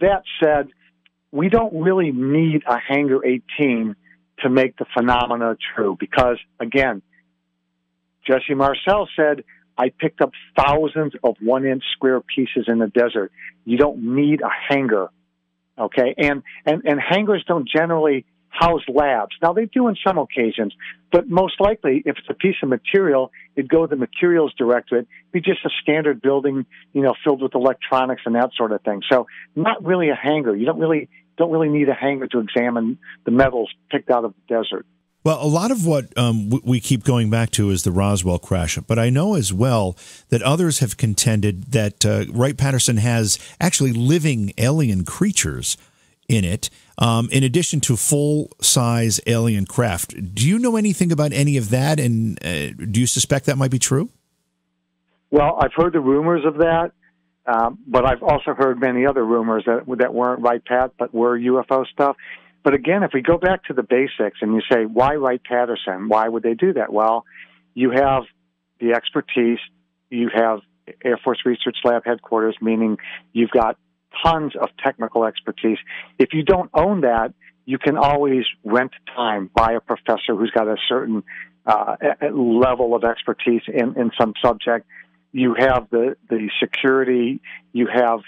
that said, we don't really need a Hangar 18 to make the phenomena true because, again, Jesse Marcel said, I picked up thousands of 1-inch square pieces in the desert. You don't need a hangar, okay? And hangars don't generally house labs. Now, they do on some occasions, but most likely, if it's a piece of material, it'd go to the materials directorate. It'd be just a standard building, filled with electronics and that sort of thing. So not really a hangar. You don't really need a hangar to examine the metals picked out of the desert. Well, a lot of what we keep going back to is the Roswell crash, but I know as well that others have contended that Wright-Patterson has actually living alien creatures in it, in addition to full-size alien craft. Do you know anything about any of that, and do you suspect that might be true? Well, I've heard the rumors of that, but I've also heard many other rumors that weren't Wright-Pat, but were UFO stuff. But again, if we go back to the basics and you say, why Wright-Patterson? Why would they do that? Well, you have the expertise. You have Air Force Research Lab headquarters, meaning you've got tons of technical expertise. If you don't own that, you can always rent time by a professor who's got a certain level of expertise in some subject. You have the security, you have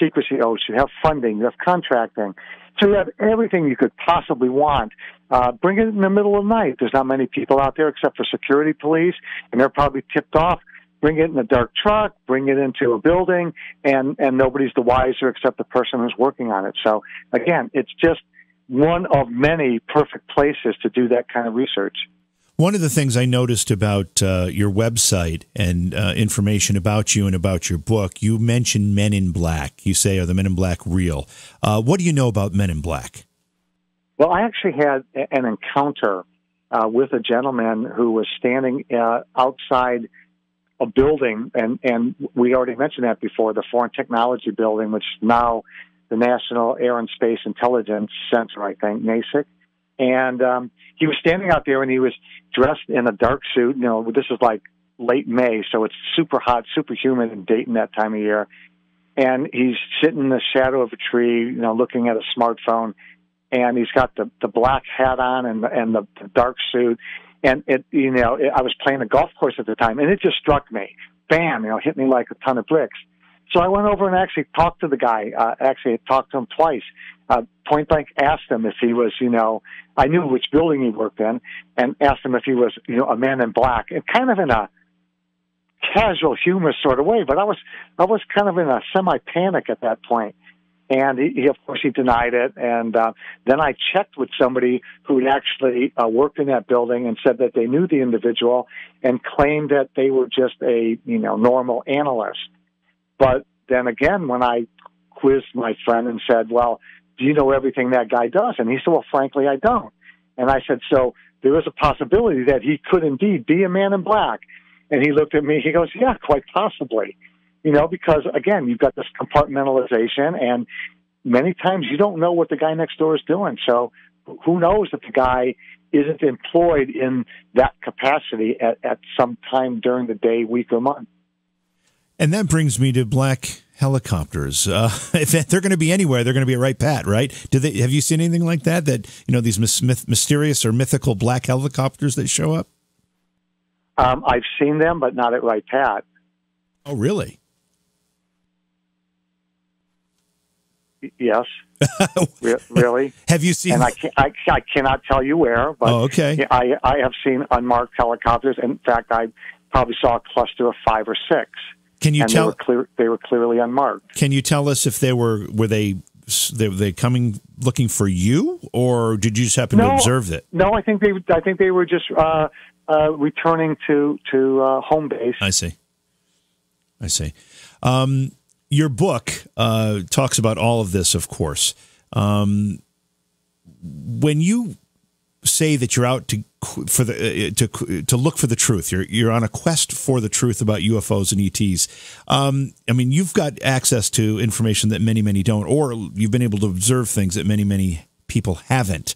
secrecy oaths, you have funding, you have contracting. So you have everything you could possibly want. Bring it in the middle of the night. There's not many people out there except for security police, and they're probably tipped off. Bring it in a dark truck, bring it into a building, and nobody's the wiser except the person who's working on it. So, again, it's just one of many perfect places to do that kind of research. One of the things I noticed about your website and information about you and about your book, you mention Men in Black. You say, are the Men in Black real? What do you know about Men in Black? Well, I actually had an encounter with a gentleman who was standing outside a building, and we already mentioned that before, the Foreign Technology Building, which is now the National Air and Space Intelligence Center, I think, NASIC. And he was standing out there, and he was dressed in a dark suit. This is like late May, so it's super hot, super humid in Dayton that time of year. And he's sitting in the shadow of a tree, looking at a smartphone, and he's got the black hat on and the dark suit. And I was playing a golf course at the time, and it just struck me. Bam! Hit me like a ton of bricks. So I went over and actually talked to the guy. Actually, I talked to him twice. Point blank asked him if he was, I knew which building he worked in, and asked him if he was, a man in black, and kind of in a casual, humorous sort of way. But I was kind of in a semi-panic at that point. And he of course, he denied it. And then I checked with somebody who had actually worked in that building and said that they knew the individual and claimed that they were just a, normal analyst. But then again, when I quizzed my friend and said, well, do you know everything that guy does? And he said, well, frankly, I don't. And I said, so there is a possibility that he could indeed be a man in black. And he looked at me, he goes, yeah, quite possibly. Because, again, you've got this compartmentalization, and many times you don't know what the guy next door is doing. So who knows if the guy isn't employed in that capacity at some time during the day, week, or month. And that brings me to black helicopters. If they're going to be anywhere, they're going to be at Wright-Pat, right? Have you seen anything like that? These mysterious or mythical black helicopters that show up? I've seen them, but not at Wright-Pat. Oh, really? Yes. Really? Have you seen? And I cannot tell you where, but okay. I have seen unmarked helicopters. In fact, I probably saw a cluster of 5 or 6. Can you tell? They were clearly unmarked. Can you tell us if were they coming looking for you, or did you just happen to observe it? No, I think they were just returning to home base. I see. Your book talks about all of this, of course. When you say that you're out to look for the truth, you're on a quest for the truth about UFOs and ETs. I mean, you've got access to information that many don't, or you've been able to observe things that many people haven't.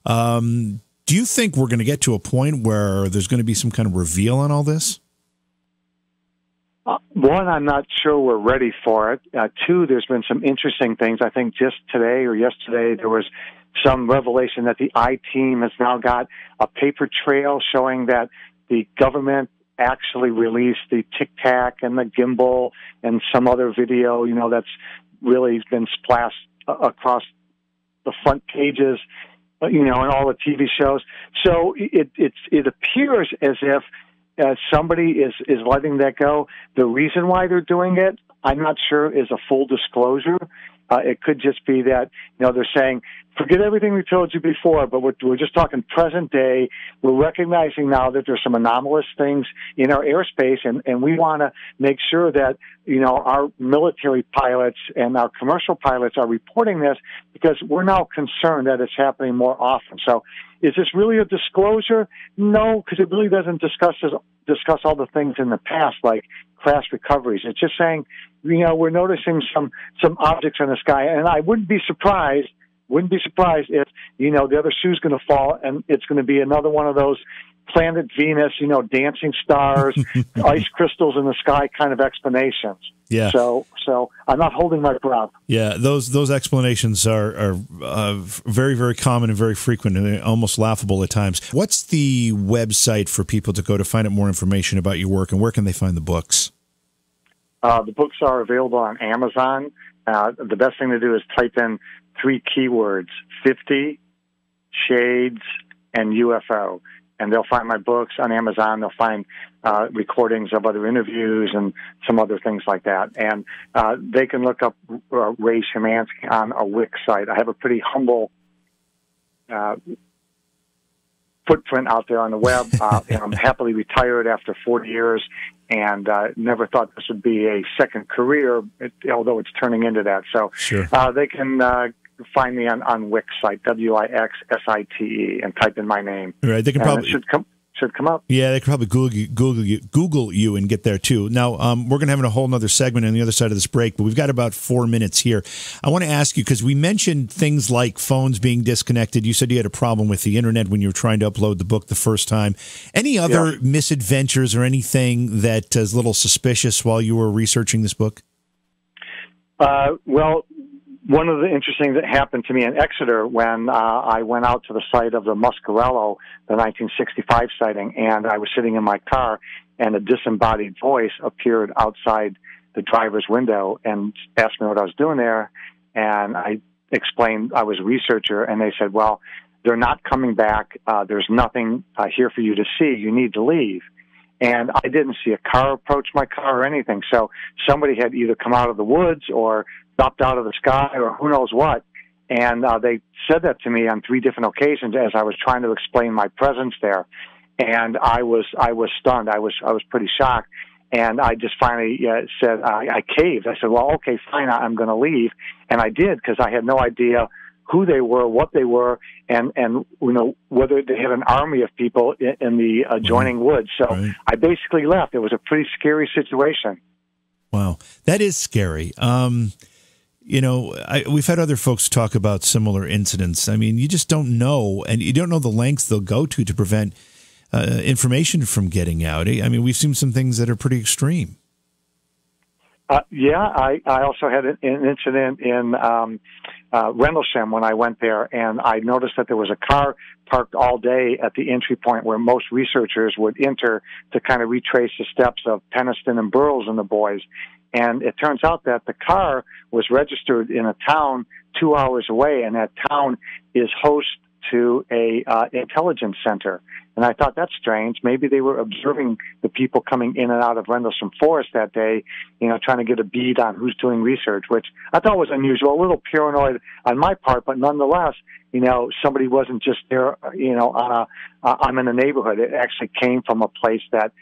Do you think we're going to get to a point where there's going to be some kind of reveal on all this? One, I'm not sure we're ready for it. Two, there's been some interesting things. I think just today or yesterday there was some revelation that the I-Team has now got a paper trail showing that the government actually released the Tic Tac and the gimbal and some other video, that's really been splashed across the front pages, in all the TV shows. So it appears as if somebody is letting that go. The reason why they're doing it, I'm not sure, is a full disclosure. It could just be that, they're saying, forget everything we told you before, but we're just talking present day. We're recognizing now that there's some anomalous things in our airspace, and we want to make sure that, our military pilots and our commercial pilots are reporting this because we're now concerned that it's happening more often. So is this really a disclosure? No, because it really doesn't discuss all the things in the past, like crash recoveries. It's just saying, we're noticing some objects in the sky, and I wouldn't be surprised if, the other shoe's going to fall and it's going to be another one of those planet Venus, dancing stars, ice crystals in the sky kind of explanations. Yeah. So I'm not holding my breath. Yeah, those explanations are very, very common and very frequent and almost laughable at times. What's the website for people to go to find out more information about your work, and where can they find the books? The books are available on Amazon. The best thing to do is type in 3 keywords, 50, Shades, and UFO. And they'll find my books on Amazon. They'll find recordings of other interviews and some other things like that. And they can look up Ray Szymanski on a Wix site. I have a pretty humble footprint out there on the web. I'm happily retired after 40 years and never thought this would be a second career, although it's turning into that. So sure. They can find me on Wix site, WIXSITE, and type in my name. Right, they can probably should come up. Yeah, they could probably Google you and get there too. Now, we're going to have a whole other segment on the other side of this break, but we've got about 4 minutes here. I want to ask you, because we mentioned things like phones being disconnected. You said you had a problem with the internet when you were trying to upload the book the first time. Any other misadventures or anything that is a little suspicious while you were researching this book? Well, one of the interesting that happened to me in Exeter when I went out to the site of the Muscarello, the 1965 sighting, and I was sitting in my car, and a disembodied voice appeared outside the driver's window and asked me what I was doing there, and I explained I was a researcher, and they said, well, they're not coming back. There's nothing here for you to see. You need to leave. And I didn't see a car approach my car or anything, so somebody had either come out of the woods or dropped out of the sky or who knows what. And they said that to me on 3 different occasions as I was trying to explain my presence there. And I was stunned. I was pretty shocked. And I just finally said, I caved. I said, well, okay, fine, I'm going to leave. And I did, because I had no idea who they were, what they were, and whether they had an army of people in the adjoining woods. So right. I basically left. It was a pretty scary situation. Wow, that is scary. We've had other folks talk about similar incidents. I mean, you just don't know, and you don't know the lengths they'll go to prevent information from getting out. I mean, we've seen some things that are pretty extreme. I also had an incident in Rendlesham when I went there, and I noticed that there was a car parked all day at the entry point where most researchers would enter to kind of retrace the steps of Peniston and Burroughs and the boys. And it turns out that the car was registered in a town 2 hours away, and that town is host to a intelligence center. And I thought, that's strange. Maybe they were observing the people coming in and out of Rendlesham Forest that day, trying to get a bead on who's doing research, which I thought was unusual, a little paranoid on my part, but nonetheless, somebody wasn't just there, I'm in a neighborhood. It actually came from a place that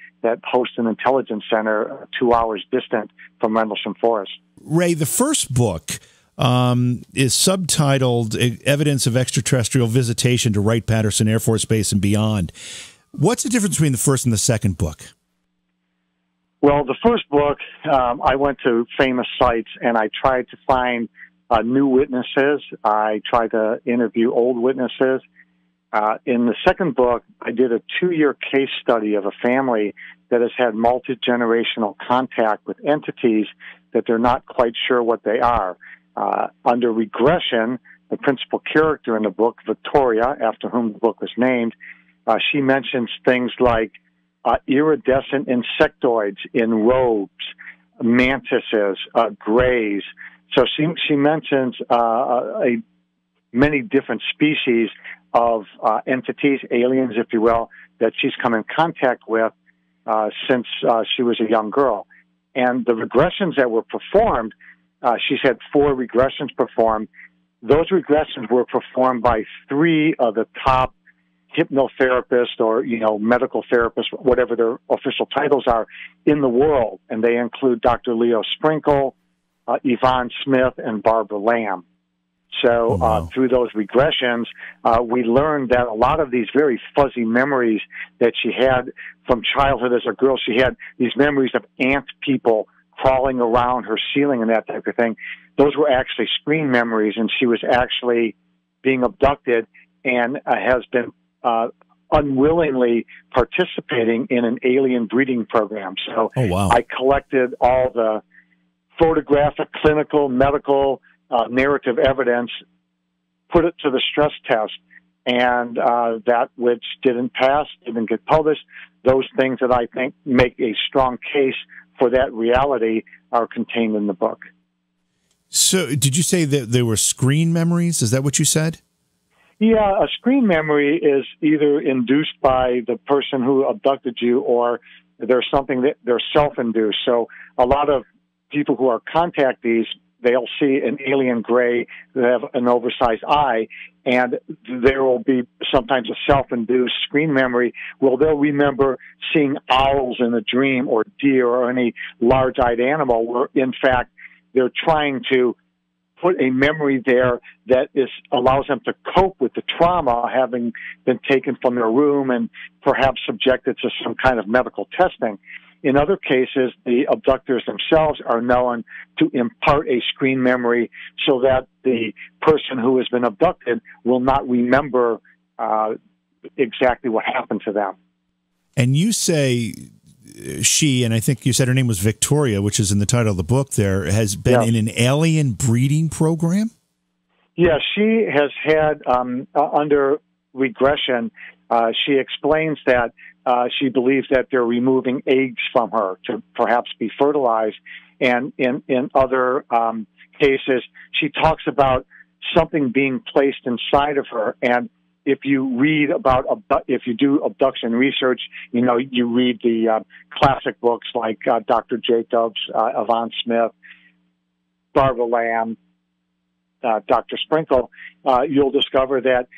hosts an intelligence center 2 hours distant from Rendlesham Forest. Ray, the first book is subtitled Evidence of Extraterrestrial Visitation to Wright-Patterson Air Force Base and Beyond. What's the difference between the first and the second book? Well, the first book, I went to famous sites and I tried to find new witnesses. I tried to interview old witnesses. In the second book, I did a 2-year case study of a family that has had multi-generational contact with entities that they're not quite sure what they are. Under regression, the principal character in the book, Victoria, after whom the book was named, she mentions things like iridescent insectoids in robes, mantises, greys. So she mentions many different species of entities, aliens, if you will, that she's come in contact with since she was a young girl. And the regressions that were performed, she's had 4 regressions performed. Those regressions were performed by 3 of the top hypnotherapists or, medical therapists, whatever their official titles are, in the world. And they include Dr. Leo Sprinkle, Yvonne Smith, and Barbara Lamb. So through those regressions, we learned that a lot of these very fuzzy memories that she had from childhood as a girl, she had these memories of ant people crawling around her ceiling and that type of thing. Those were actually screen memories, and she was actually being abducted and has been unwillingly participating in an alien breeding program. So I collected all the photographic, clinical, medical, narrative evidence, put it to the stress test, and that which didn't pass, didn't get published, those things that I think make a strong case for that reality are contained in the book. So did you say that there were screen memories? Is that what you said? Yeah, a screen memory is either induced by the person who abducted you, or there's something that they're self-induced. So a lot of people who are contactees, they'll see an alien gray that have an oversized eye, and there will be sometimes a self-induced screen memory where they'll remember seeing owls in a dream or deer or any large-eyed animal, where in fact they're trying to put a memory there that allows them to cope with the trauma having been taken from their room and perhaps subjected to some kind of medical testing. In other cases, the abductors themselves are known to impart a screen memory so that the person who has been abducted will not remember exactly what happened to them. And you say she, and I think you said her name was Victoria, which is in the title of the book there, has been in an alien breeding program? Yeah, she has had, under regression, she explains that she believes that they're removing eggs from her to perhaps be fertilized. And in other cases, she talks about something being placed inside of her. And if you read about, if you do abduction research, you read the classic books like Dr. Jacobs, Yvonne Smith, Barbara Lamb, Dr. Sprinkle, you'll discover that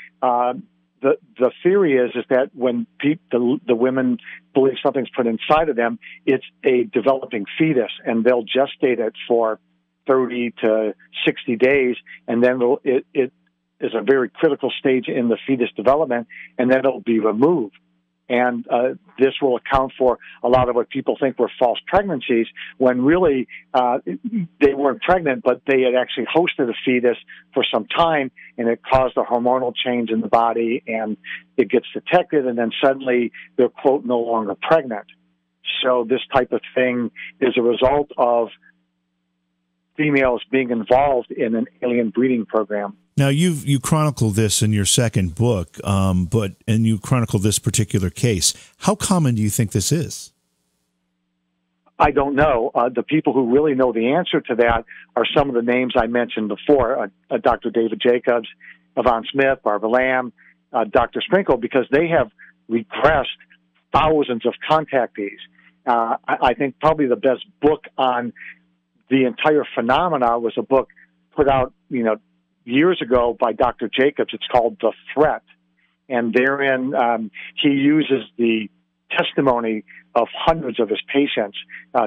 the theory is that when the women believe something's put inside of them, it's a developing fetus, and they'll gestate it for 30 to 60 days, and then it is a very critical stage in the fetus development, and then it'll be removed. And this will account for a lot of what people think were false pregnancies, when really they weren't pregnant, but they had actually hosted a fetus for some time, and it caused a hormonal change in the body, and it gets detected, and then suddenly they're, quote, no longer pregnant. So this type of thing is a result of females being involved in an alien breeding program. Now, you chronicle this in your second book, and you chronicle this particular case. How common do you think this is? I don't know. The people who really know the answer to that are some of the names I mentioned before, Dr. David Jacobs, Yvonne Smith, Barbara Lamb, Dr. Sprinkle, because they have regressed thousands of contactees. I think probably the best book on the entire phenomena was a book put out, years ago by Dr. Jacobs. It's called The Threat. And therein, he uses the testimony of hundreds of his patients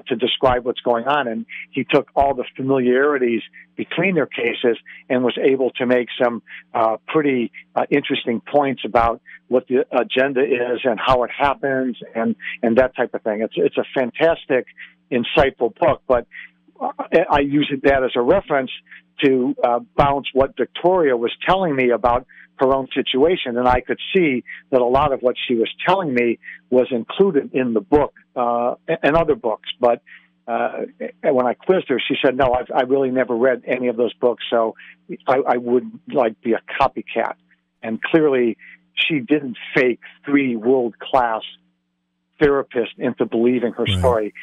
to describe what's going on. And he took all the familiarities between their cases and was able to make some pretty interesting points about what the agenda is and how it happens and that type of thing. It's a fantastic, insightful book, but I use that as a reference to bounce what Victoria was telling me about her own situation, and I could see that a lot of what she was telling me was included in the book and other books. But when I quizzed her, she said, "No, I really never read any of those books, so I would be a copycat." And clearly, she didn't fake 3 world-class therapists into believing her story.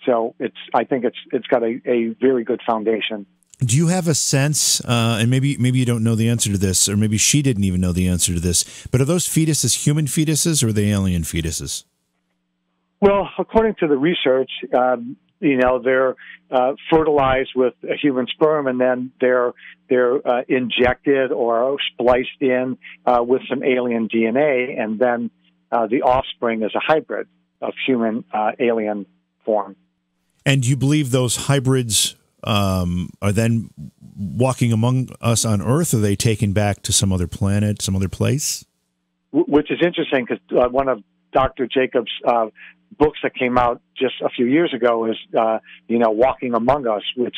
So I think it's got a very good foundation. Do you have a sense, and maybe you don't know the answer to this, or maybe she didn't even know the answer to this, but are those fetuses human fetuses or are they alien fetuses? Well, according to the research, they're fertilized with a human sperm, and then they're injected or spliced in with some alien DNA, and then the offspring is a hybrid of human alien form. And do you believe those hybrids are then walking among us on Earth? Or are they taken back to some other planet, some other place? Which is interesting, because one of Dr. Jacobs' books that came out just a few years ago is, Walking Among Us, which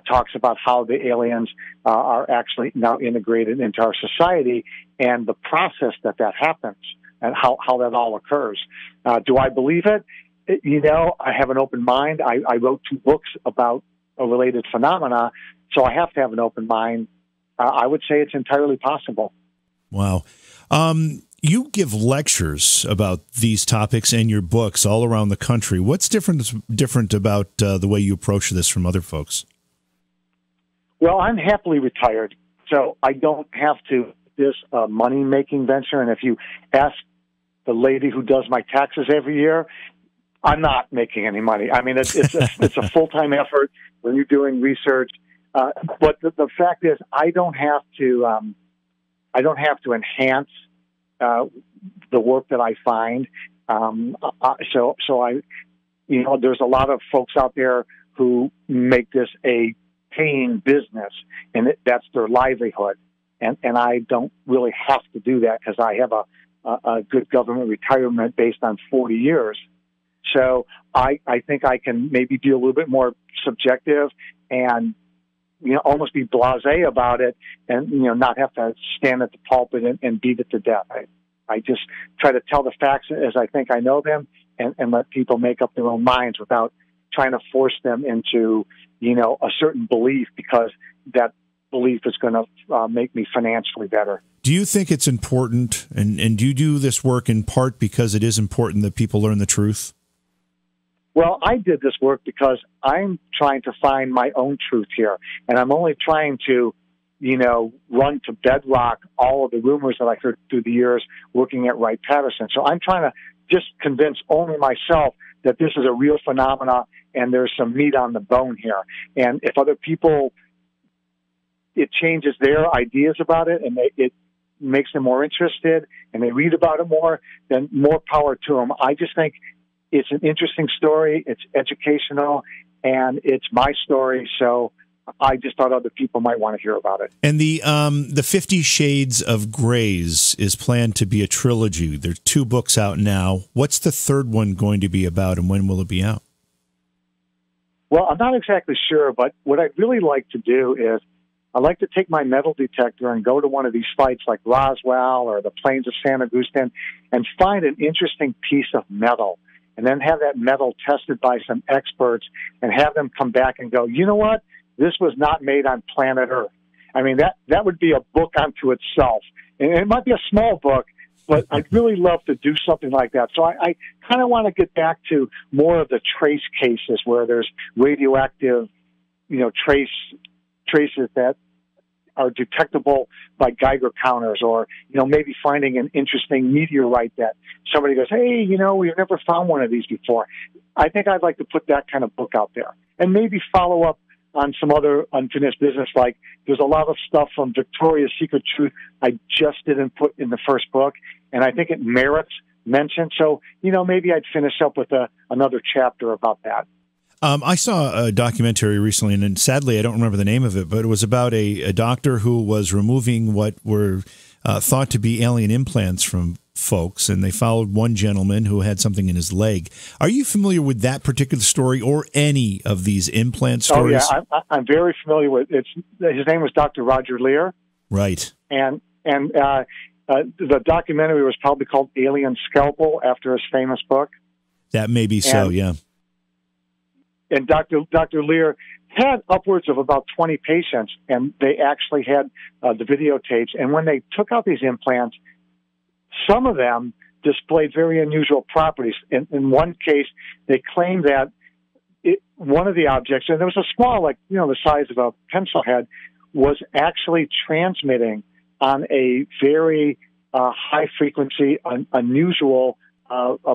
talks about how the aliens are actually now integrated into our society and the process that happens and how that all occurs. Do I believe it? I have an open mind. I wrote 2 books about a related phenomena, so I have to have an open mind. I would say it's entirely possible. Wow. You give lectures about these topics in your books all around the country. What's different about the way you approach this from other folks? Well, I'm happily retired, so I don't have to this money-making venture. And if you ask the lady who does my taxes every year, I'm not making any money. I mean, it's a full-time effort when you're doing research. But the fact is, I don't have to enhance the work that I find. So there's a lot of folks out there who make this a paying business, and that's their livelihood. And I don't really have to do that because I have a good government retirement based on 40 years. So I think I can maybe be a little bit more subjective and, almost be blasé about it and, not have to stand at the pulpit and beat it to death. I just try to tell the facts as I think I know them and let people make up their own minds without trying to force them into, a certain belief because that belief is going to make me financially better. Do you think it's important, and do you do this work in part because it is important that people learn the truth? Well, I did this work because I'm trying to find my own truth here, and I'm only trying to, run to bedrock all of the rumors that I heard through the years working at Wright-Patterson. So I'm trying to just convince only myself that this is a real phenomena and there's some meat on the bone here. And if other people, it changes their ideas about it and it makes them more interested and they read about it more, then more power to them. I just think it's an interesting story, it's educational, and it's my story, so I just thought other people might want to hear about it. And the 50 Shades of Grays is planned to be a trilogy. There's 2 books out now. What's the third one going to be about, and when will it be out? Well, I'm not exactly sure, but what I'd really like to do is I'd like to take my metal detector and go to one of these sites like Roswell or the plains of San Agustin and find an interesting piece of metal and then have that metal tested by some experts and have them come back and go, you know what? This was not made on planet Earth. I mean, that would be a book unto itself. And it might be a small book, but I'd really love to do something like that. So I kind of want to get back to more of the trace cases where there's radioactive, traces that are detectable by Geiger counters, or, maybe finding an interesting meteorite that somebody goes, hey, we've never found one of these before. I think I'd like to put that kind of book out there, and maybe follow up on some other unfinished business. Like, there's a lot of stuff from Victoria's Secret Truth I just didn't put in the first book, and I think it merits mention. So, maybe I'd finish up with another chapter about that. I saw a documentary recently, and sadly I don't remember the name of it, but it was about a doctor who was removing what were thought to be alien implants from folks, and they followed one gentleman who had something in his leg. Are you familiar with that particular story or any of these implant stories? Oh, yeah, I'm very familiar with it. His name was Dr. Roger Lear. Right. And the documentary was probably called Alien Scalpel, after his famous book. That may be so, yeah. And Dr. Lear had upwards of about 20 patients, and they actually had the videotapes. And when they took out these implants, some of them displayed very unusual properties. In one case, they claimed that one of the objects, and it was a small, the size of a pencil head, was actually transmitting on a very high frequency, unusual,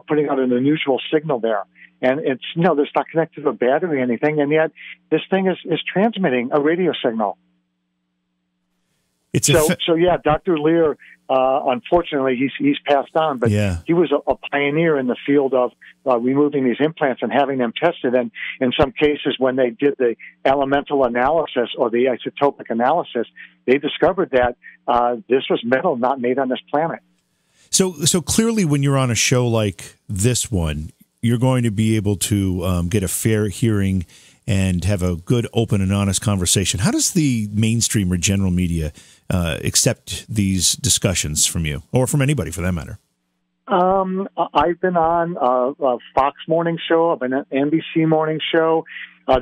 putting out an unusual signal there. And it's, it's not connected to a battery or anything, and yet this thing is transmitting a radio signal. So yeah, Dr. Lear, unfortunately, he's passed on, but he was a pioneer in the field of removing these implants and having them tested. And in some cases, when they did the elemental analysis or the isotopic analysis, they discovered that this was metal not made on this planet. So clearly, when you're on a show like this one, you're going to be able to get a fair hearing and have a good, open, and honest conversation. How does the mainstream or general media accept these discussions from you, or from anybody for that matter? I've been on a Fox morning show. I've been on an NBC morning show.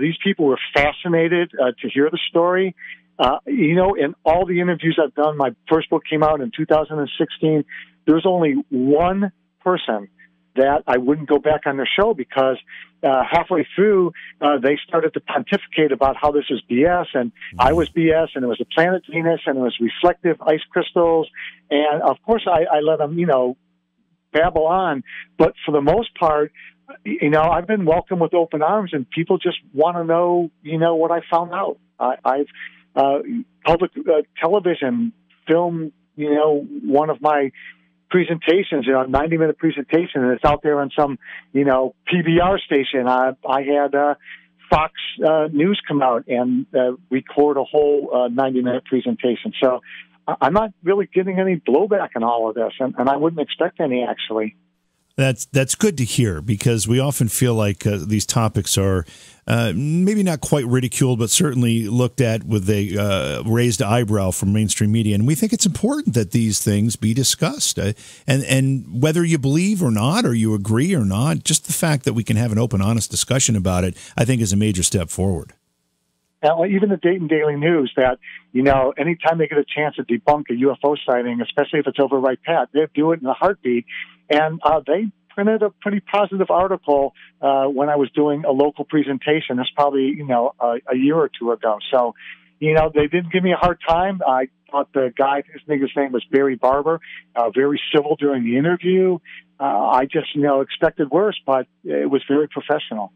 These people were fascinated to hear the story. In all the interviews I've done, my first book came out in 2016. There's only one person that I wouldn't go back on their show, because halfway through they started to pontificate about how this is BS, and I was BS, and it was the planet Venus, and it was reflective ice crystals, and of course I let them babble on, but for the most part, I've been welcomed with open arms, and people just want to know what I found out. I've public television filmed one of my presentations, a 90-minute presentation, and it's out there on some, PBR station. I had Fox News come out and record a whole 90-minute presentation. So I'm not really getting any blowback on all of this, and I wouldn't expect any, actually. That's good to hear, because we often feel like these topics are maybe not quite ridiculed, but certainly looked at with a raised eyebrow from mainstream media. And we think it's important that these things be discussed. And whether you believe or not, or you agree or not, just the fact that we can have an open, honest discussion about it, I think is a major step forward. Even the Dayton Daily News, that, anytime they get a chance to debunk a UFO sighting, especially if it's over Wright-Pat, they do it in a heartbeat. And they printed a pretty positive article when I was doing a local presentation. That's probably, a year or two ago. So, they didn't give me a hard time. I thought the guy, his name was Barry Barber, very civil during the interview. I just, expected worse, but it was very professional.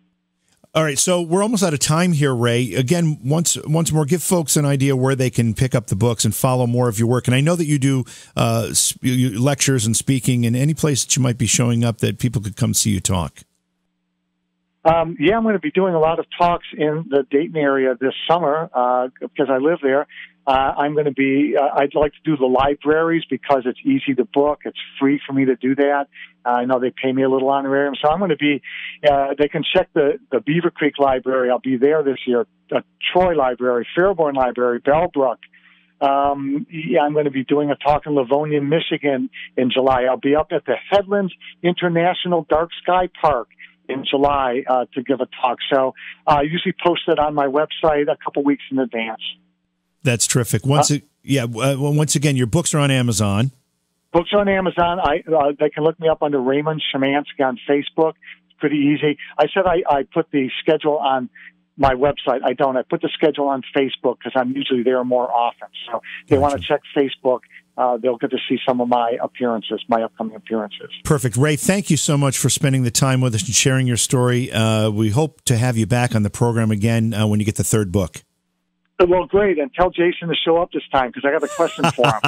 All right, so we're almost out of time here, Ray. Again, once more, give folks an idea where they can pick up the books and follow more of your work. And I know that you do lectures and speaking, and any place that you might be showing up that people could come see you talk. I'm going to be doing a lot of talks in the Dayton area this summer because I live there. I'm going to be, I'd like to do the libraries because it's easy to book. It's free for me to do that. I know they pay me a little honorarium. So I'm going to be, they can check the Beaver Creek Library. I'll be there this year. Troy Library, Fairborn Library, Bellbrook. I'm going to be doing a talk in Livonia, Michigan in July. I'll be up at the Headlands International Dark Sky Park in July to give a talk. So I usually post it on my website a couple weeks in advance. That's terrific. Once again, your books are on Amazon. Books are on Amazon. They can look me up under Raymond Szymanski on Facebook. It's pretty easy. I said I put the schedule on my website, I don't. I put the schedule on Facebook because I'm usually there more often. So if they want to check Facebook, they'll get to see some of my appearances, my upcoming appearances. Perfect. Ray, thank you so much for spending the time with us and sharing your story. We hope to have you back on the program again when you get the third book. Well, great. And tell Jason to show up this time because I got a question for him.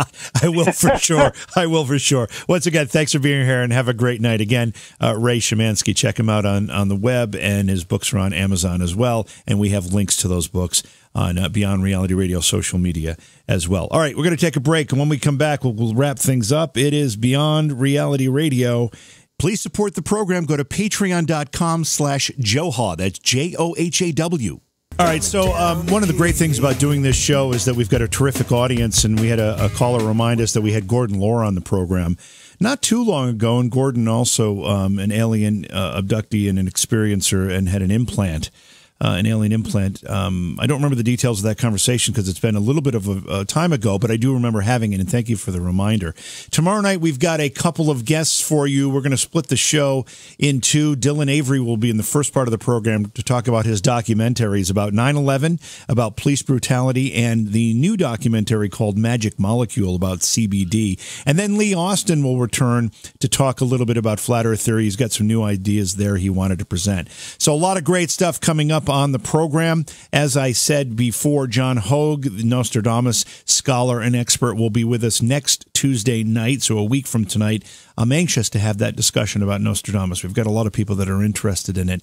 I will for sure. I will for sure. Once again, thanks for being here and have a great night. Again, Ray Szymanski, check him out on the web, and his books are on Amazon as well. And we have links to those books on Beyond Reality Radio social media as well. All right, we're going to take a break. And when we come back, we'll wrap things up. It is Beyond Reality Radio. Please support the program. Go to patreon.com/Johhaw. That's JOHAW. All right, so one of the great things about doing this show is that we've got a terrific audience, and we had a caller remind us that we had Gordon Lora on the program not too long ago, and Gordon also an alien abductee and an experiencer and had an implant. An alien implant. I don't remember the details of that conversation because it's been a little bit of a time ago, but I do remember having it, and thank you for the reminder. Tomorrow night, we've got a couple of guests for you. We're going to split the show in two. Dylan Avery will be in the first part of the program to talk about his documentaries about 9/11, about police brutality, and the new documentary called Magic Molecule about CBD. And then Lee Austin will return to talk a little bit about flat earth theory. He's got some new ideas there he wanted to present. So a lot of great stuff coming up on the program. As I said before, John Hogue, the Nostradamus scholar and expert, will be with us next Tuesday night, so a week from tonight. I'm anxious to have that discussion about Nostradamus. We've got a lot of people that are interested in it,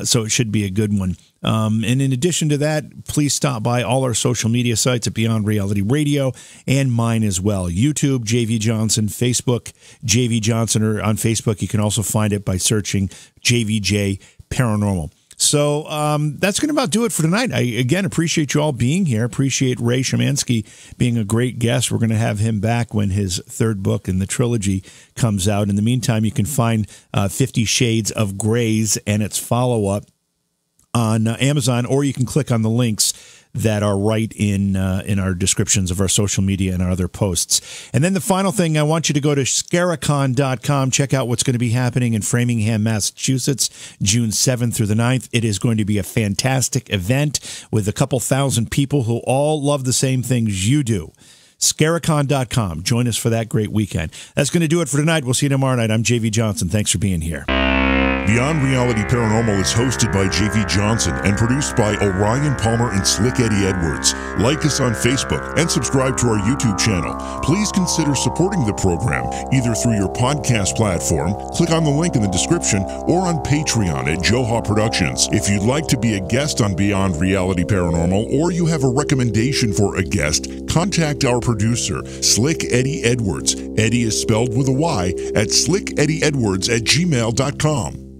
so it should be a good one. And in addition to that, please stop by all our social media sites at Beyond Reality Radio and mine as well. YouTube, JV Johnson, Facebook, JV Johnson, or on Facebook, you can also find it by searching JVJ Paranormal. So that's going to about do it for tonight. I, again, appreciate you all being here. Appreciate Ray Szymanski being a great guest. We're going to have him back when his third book in the trilogy comes out. In the meantime, you can find 50 Shades of Grays and its follow-up on Amazon, or you can click on the links that are right in our descriptions of our social media and our other posts. And then the final thing, I want you to go to Scaricon.com, check out what's going to be happening in Framingham, Massachusetts, June 7th through the 9th. It is going to be a fantastic event with a couple thousand people who all love the same things you do. Scaricon.com. Join us for that great weekend. That's going to do it for tonight. We'll see you tomorrow night. I'm JV Johnson. Thanks for being here. Beyond Reality Paranormal is hosted by J.V. Johnson and produced by Orion Palmer and Slick Eddie Edwards. Like us on Facebook and subscribe to our YouTube channel. Please consider supporting the program either through your podcast platform, click on the link in the description, or on Patreon at Johhaw Productions. If you'd like to be a guest on Beyond Reality Paranormal, or you have a recommendation for a guest, contact our producer, Slick Eddie Edwards. Eddie is spelled with a Y at slickeddieedwards@gmail.com.